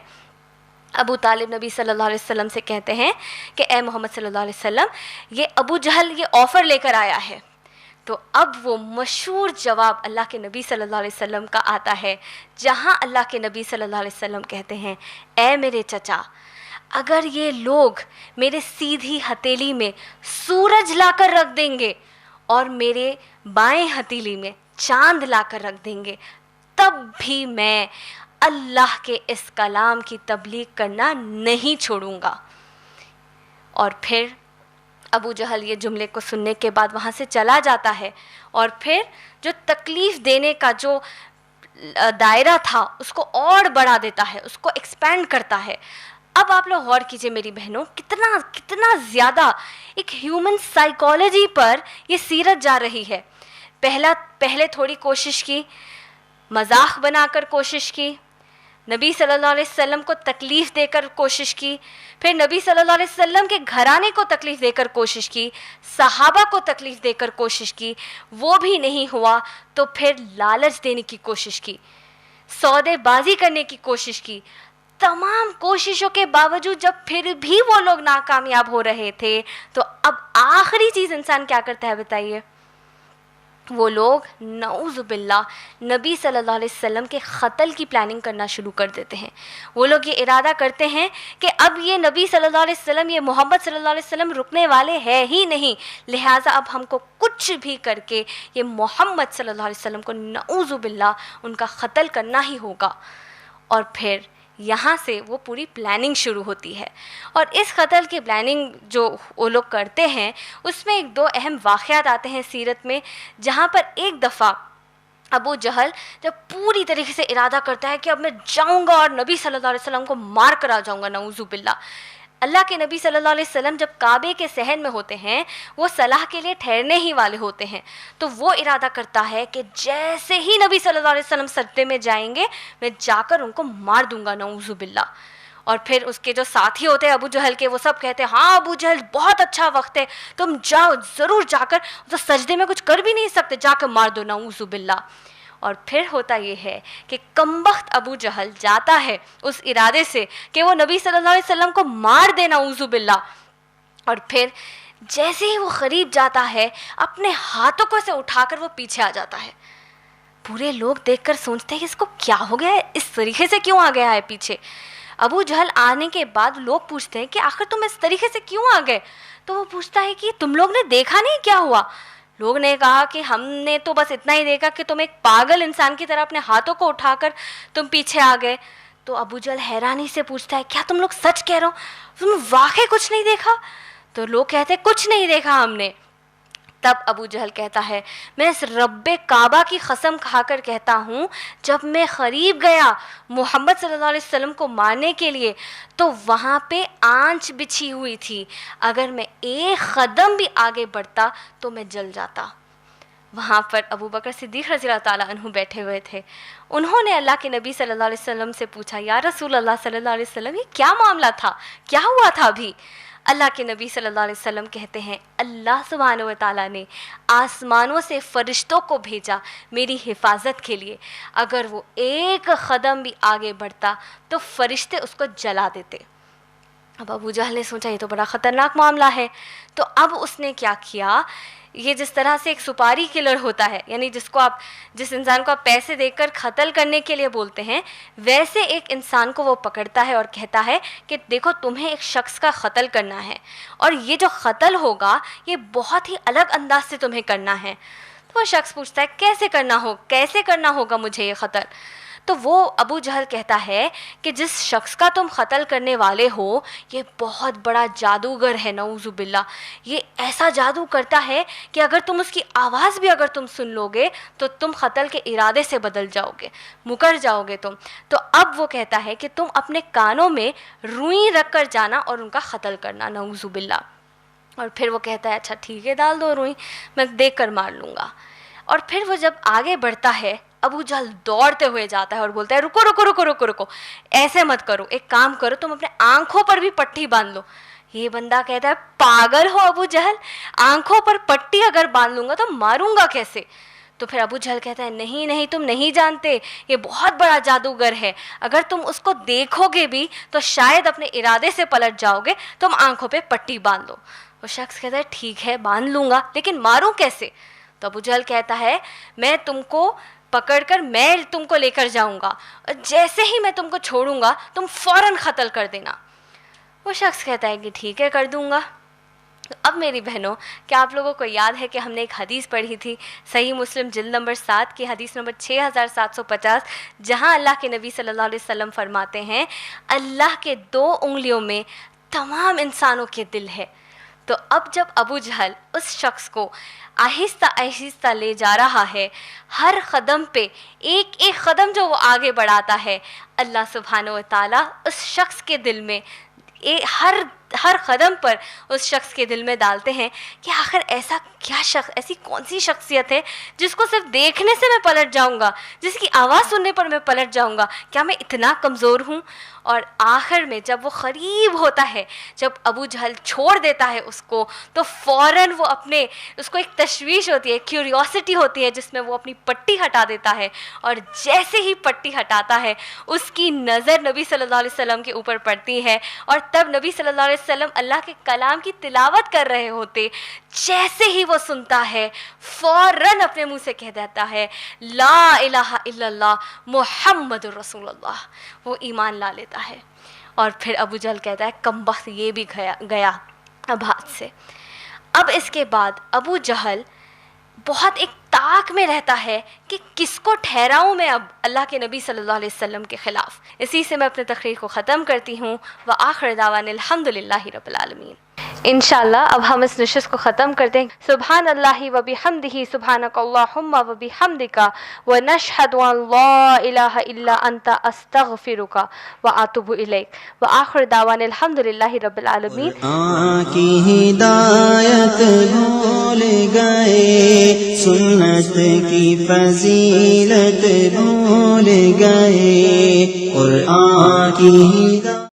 [SPEAKER 2] ابو طالب نبی صلی اللہ علیہ وسلم سے کہتے ہیں کہ اے محمد صلی اللہ علیہ وسلم یہ ابو جہل یہ آفر لے کر آیا ہے۔ تو اب وہ مشہور جواب اللہ کے نبی صلی اللہ علیہ وسلم کا آتا ہے، جہاں اللہ کے نبی صلی اللہ علیہ وسلم کہتے ہیں اے میرے چچا اگر یہ لوگ میرے سیدھی ہتھیلی میں سورج لا کر رکھ دیں گے اور میرے بائیں ہتھیلی میں چاند لا کر رکھ دیں گے تب بھی میں اللہ کے اس کلام کی تبلیغ کرنا نہیں چھوڑوں گا۔ اور پھر ابو جہل یہ جملے کو سننے کے بعد وہاں سے چلا جاتا ہے، اور پھر جو تکلیف دینے کا جو دائرہ تھا اس کو اور بڑھا دیتا ہے، اس کو ایکسپینڈ کرتا ہے۔ اب آپ لوگ غور کیجئے میری بہنوں، کتنا زیادہ ایک ہیومن سائیکالوجی پر یہ سیرت جا رہی ہے۔ پہلے تھوڑی کوشش کی، مذاق بنا کر کوشش کی، نبی صلی اللہ علیہ وسلم کو تکلیف دے کر کوشش کی، پھر نبی صلی اللہ علیہ وسلم کے گھرانے کو تکلیف دے کر کوشش کی، صحابہ کو تکلیف دے کر کوشش کی، وہ بھی نہیں ہوا تو پھر لالچ دینے کی کوشش کی، سودے بازی کرنے کی کوشش کی۔ تمام کوششوں کے باوجود جب پھر بھی وہ لوگ ناکامیاب ہو رہے تھے تو اب آخری چیز انسان کیا کرتا ہے بتائیے؟ وہ لوگ نعوذ باللہ نبی صلی اللہ علیہ وسلم کے قتل کی پلاننگ کرنا شروع کر دیتے ہیں۔ وہ لوگ یہ ارادہ کرتے ہیں کہ اب یہ نبی صلی اللہ علیہ وسلم، یہ محمد صلی اللہ علیہ وسلم رکنے والے ہیں ہی نہیں، لہٰذا اب ہم کو کچھ بھی کر کے یہ محمد صلی اللہ علیہ وسلم کو نعوذ باللہ ان کا قتل کرنا ہی ہوگا۔ اور پھر یہاں سے وہ پوری پلاننگ شروع ہوتی ہے. اور اس قتل کی پلاننگ جو وہ لوگ کرتے ہیں اس میں ایک دو اہم واقعات آتے ہیں سیرت میں, جہاں پر ایک دفعہ ابو جہل جب پوری طریقے سے ارادہ کرتا ہے کہ اب میں جاؤں گا اور نبی صلی اللہ علیہ وسلم کو مار کر آ جاؤں گا, نعوذ باللہ. اللہ کے نبی صلی اللہ علیہ وسلم جب کعبے کے صحن میں ہوتے ہیں وہ صلاح کے لیے ٹھہرنے ہی والے ہوتے ہیں, تو وہ ارادہ کرتا ہے کہ جیسے ہی نبی صلی اللہ علیہ وسلم سجدے میں جائیں گے میں جا کر ان کو مار دوں گا, نعوذ باللہ. اور پھر اس کے جو ساتھی ہوتے ہیں ابو جہل کے, وہ سب کہتے ہیں ہاں ابو جہل بہت اچھا وقت ہے, تم جاؤ ضرور, جا کر تو سجدے میں کچھ کر بھی نہیں سکتے, جا کر مار دو, نعوذ باللہ. اور پھر ہوتا یہ ہے کہ کمبخت ابو جہل جاتا ہے اس ارادے سے کہ وہ نبی صلی اللہ علیہ وسلم کو مار دے, نعوذ باللہ. اور پھر جیسے ہی وہ قریب جاتا ہے اپنے ہاتھوں کو سے اٹھا کر وہ پیچھے آ جاتا ہے. پورے لوگ دیکھ کر سوچتے ہیں کہ اس کو کیا ہو گیا ہے, اس طریقے سے کیوں آ گیا ہے پیچھے. ابو جہل آنے کے بعد لوگ پوچھتے ہیں کہ آخر تم اس طریقے سے کیوں آ گئے, تو وہ پوچھتا ہے کہ تم لوگ نے دیکھا نہیں کیا ہوا. لوگ نے کہا کہ ہم نے تو بس اتنا ہی دیکھا کہ تم ایک پاگل انسان کی طرح اپنے ہاتھوں کو اٹھا کر تم پیچھے آ گئے. تو ابو جہل حیرانی سے پوچھتا ہے کیا تم لوگ سچ کہہ رہے ہو, تم واقعی کچھ نہیں دیکھا؟ تو لوگ کہتے ہیں کچھ نہیں دیکھا ہم نے. تب ابو جہل کہتا ہے میں اس رب کعبہ کی قسم کھا کر کہتا ہوں جب میں قریب گیا محمد صلی اللہ علیہ وسلم کو مارنے کے لیے تو وہاں پہ آنچ بچھی ہوئی تھی, اگر میں ایک قدم بھی آگے بڑھتا تو میں جل جاتا. وہاں پر ابو بکر صدیق رضی اللہ تعالیٰ عنہ بیٹھے ہوئے تھے. انہوں نے اللہ کے نبی صلی اللہ علیہ وسلم سے پوچھا یا رسول اللہ صلی اللہ علیہ وسلم یہ کیا معاملہ تھا, کیا ہوا تھا ابھی؟ اللہ کے نبی صلی اللہ علیہ وسلم کہتے ہیں اللہ سبحانہ و تعالیٰ نے آسمانوں سے فرشتوں کو بھیجا میری حفاظت کے لیے, اگر وہ ایک قدم بھی آگے بڑھتا تو فرشتے اس کو جلا دیتے. اب ابو جہل نے سوچا یہ تو بڑا خطرناک معاملہ ہے, تو اب اس نے کیا کیا, یہ جس طرح سے ایک سپاری کلر ہوتا ہے, یعنی جس انسان کو آپ پیسے دے کر قتل کرنے کے لیے بولتے ہیں, ویسے ایک انسان کو وہ پکڑتا ہے اور کہتا ہے کہ دیکھو تمہیں ایک شخص کا قتل کرنا ہے اور یہ جو قتل ہوگا یہ بہت ہی الگ انداز سے تمہیں کرنا ہے. تو وہ شخص پوچھتا ہے کیسے کرنا ہوگا مجھے یہ قتل؟ تو وہ ابو جہل کہتا ہے کہ جس شخص کا تم قتل کرنے والے ہو یہ بہت بڑا جادوگر ہے, نعوذ باللہ. یہ ایسا جادو کرتا ہے کہ اگر تم اس کی آواز بھی اگر تم سن لو گے تو تم قتل کے ارادے سے بدل جاؤ گے, مکر جاؤ گے تم. تو اب وہ کہتا ہے کہ تم اپنے کانوں میں روئی رکھ کر جانا اور ان کا قتل کرنا, نعوذ باللہ. اور پھر وہ کہتا ہے اچھا ٹھیک ہے ڈال دو روئی, میں دیکھ کر مار لوں گا. اور پھر وہ جب آگے بڑھتا ہے ابو جہل دوڑتے ہوئے جاتا ہے اور بولتا ہے رکو رکو رکو رکو رکو, ایسے مت کرو, ایک کام کرو تم اپنے آنکھوں پر بھی پٹی باندھ لو. یہ بندہ کہتا ہے پاگل ہو ابو جہل, آنکھوں پر پٹی اگر باندھ لوں گا تو ماروں گا کیسے؟ تو پھر ابو جہل کہتا ہے نہیں تم نہیں جانتے, یہ بہت بڑا جادوگر ہے, اگر تم اس کو دیکھو گے بھی تو شاید اپنے ارادے سے پلٹ جاؤ گے, تم آنکھوں پہ پٹی باندھ لو. وہ شخص کہتا ہے ٹھیک ہے باندھ لوں گا, لیکن ماروں کیسے؟ تو ابو جہل کہتا ہے میں تم کو پکڑ کر میں تم کو لے کر جاؤں گا, اور جیسے ہی میں تم کو چھوڑوں گا تم فوراً قتل کر دینا. وہ شخص کہتا ہے کہ ٹھیک ہے کر دوں گا. اب میری بہنوں, کیا آپ لوگوں کو یاد ہے کہ ہم نے ایک حدیث پڑھی تھی صحیح مسلم جلد نمبر 7 کی حدیث نمبر 6750, جہاں اللہ کے نبی صلی اللہ علیہ وسلم فرماتے ہیں اللہ کے 2 انگلیوں میں تمام انسانوں کے دل ہے. تو اب جب ابو جہل اس شخص کو آہستہ آہستہ لے جا رہا ہے, ہر قدم پہ ایک قدم جو وہ آگے بڑھاتا ہے, اللہ سبحانہ و تعالیٰ اس شخص کے دل میں ہر قدم پر اس شخص کے دل میں ڈالتے ہیں کہ آخر ایسی کون سی شخصیت ہے جس کو صرف دیکھنے سے میں پلٹ جاؤں گا, جس کی آواز سننے پر میں پلٹ جاؤں گا, کیا میں اتنا کمزور ہوں؟ اور آخر میں جب وہ قریب ہوتا ہے, جب ابو جہل چھوڑ دیتا ہے اس کو, تو فوراً وہ اس کو ایک تشویش ہوتی ہے, کیوریوسٹی ہوتی ہے, جس میں وہ اپنی پٹی ہٹا دیتا ہے, اور جیسے ہی پٹی ہٹاتا ہے اس کی نظر نبی صلی اللہ علیہ وسلم کے اوپر پڑتی ہے, اور تب نبی صلی اللہ علیہ وسلم اللہ کے کلام کی تلاوت کر رہے ہوتے, جیسے ہی وہ سنتا ہے فوراً اپنے منہ سے کہہ دیتا ہے لا الہ الا اللہ محمد رسول اللہ, وہ ایمان لا لیتا ہے. اور پھر ابو جہل کہتا ہے کمبخت یہ بھی گیا اب ہاتھ سے. اب اس کے بعد ابو جہل بہت ایک طاق میں رہتا ہے کہ کس کو ٹھہراؤں میں اب اللہ کے نبی صلی اللہ علیہ وسلم کے خلاف. اسی سے میں اپنے تقریر کو ختم کرتی ہوں. وآخر دعوانا الحمدللہ رب العالمین. انشاءاللہ اب ہم اس نشست کو ختم کرتے ہیں. سبحان اللہ و بحمدہ سبحانک اللہم و بحمدک ونشہد ان لا الہ الا انت استغفرک و اتوب الیک. وآخر دعوانا الحمدللہ رب العالمین.
[SPEAKER 1] قرآن کی ہدایت بھول گئے، سنت کی فضیلت بھول گئے، قرآن کی ہدایت